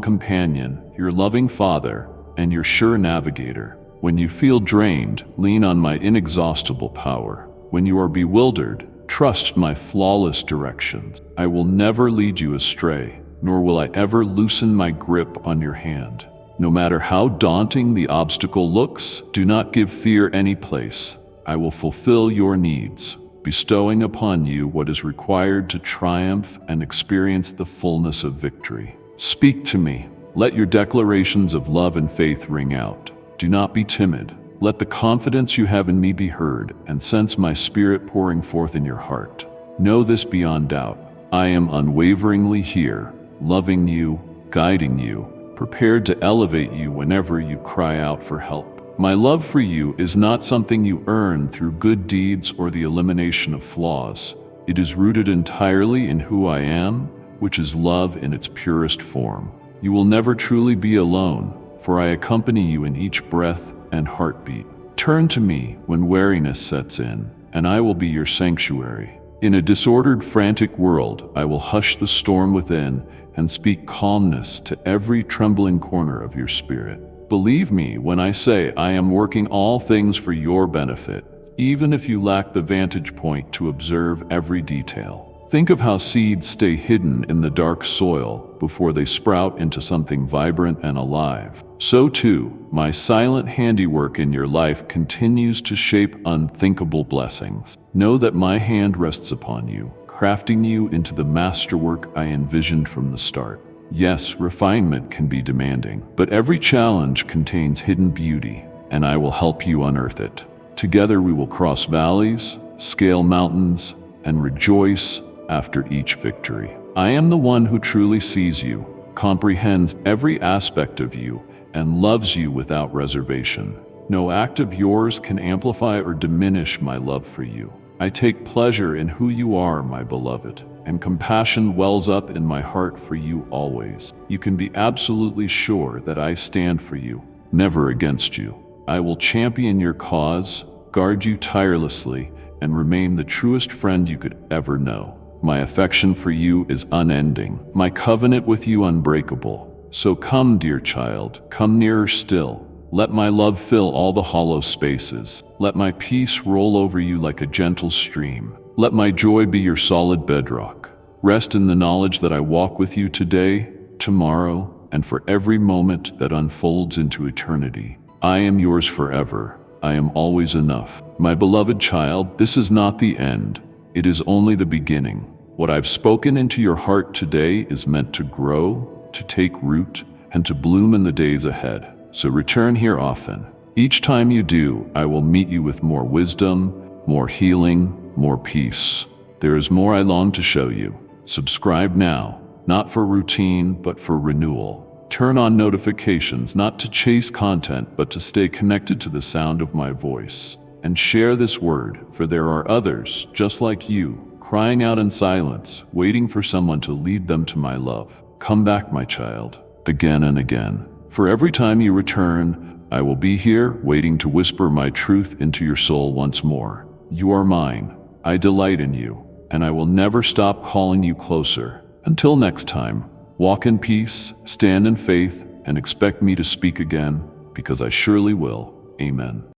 companion, your loving Father, and your sure navigator. When you feel drained, lean on my inexhaustible power. When you are bewildered, trust my flawless directions. I will never lead you astray, nor will I ever loosen my grip on your hand. No matter how daunting the obstacle looks, do not give fear any place. I will fulfill your needs, bestowing upon you what is required to triumph and experience the fullness of victory. Speak to me. Let your declarations of love and faith ring out. Do not be timid. Let the confidence you have in me be heard, and sense my spirit pouring forth in your heart. Know this beyond doubt. I am unwaveringly here, loving you, guiding you, prepared to elevate you whenever you cry out for help. My love for you is not something you earn through good deeds or the elimination of flaws. It is rooted entirely in who I am, which is love in its purest form. You will never truly be alone, for I accompany you in each breath and heartbeat. Turn to me when weariness sets in, and I will be your sanctuary. In a disordered, frantic world, I will hush the storm within and speak calmness to every trembling corner of your spirit. Believe me when I say I am working all things for your benefit, even if you lack the vantage point to observe every detail. Think of how seeds stay hidden in the dark soil before they sprout into something vibrant and alive. So too, my silent handiwork in your life continues to shape unthinkable blessings. Know that my hand rests upon you, crafting you into the masterwork I envisioned from the start. Yes, refinement can be demanding, but every challenge contains hidden beauty, and I will help you unearth it. Together we will cross valleys, scale mountains, and rejoice after each victory. I am the one who truly sees you, comprehends every aspect of you, and loves you without reservation. No act of yours can amplify or diminish my love for you. I take pleasure in who you are, my beloved, and compassion wells up in my heart for you always. You can be absolutely sure that I stand for you, never against you. I will champion your cause, guard you tirelessly, and remain the truest friend you could ever know. My affection for you is unending, my covenant with you unbreakable. So come, dear child, come nearer still. Let my love fill all the hollow spaces. Let my peace roll over you like a gentle stream. Let my joy be your solid bedrock. Rest in the knowledge that I walk with you today, tomorrow, and for every moment that unfolds into eternity. I am yours forever. I am always enough. My beloved child, this is not the end. It is only the beginning. What I've spoken into your heart today is meant to grow, to take root, and to bloom in the days ahead. So return here often. Each time you do, I will meet you with more wisdom, more healing, more peace. There is more I long to show you. Subscribe now, not for routine, but for renewal. Turn on notifications, not to chase content, but to stay connected to the sound of my voice. And share this word, for there are others, just like you, crying out in silence, waiting for someone to lead them to my love. Come back, my child, again and again. For every time you return, I will be here, waiting to whisper my truth into your soul once more. You are mine. I delight in you, and I will never stop calling you closer. Until next time, walk in peace, stand in faith, and expect me to speak again, because I surely will. Amen.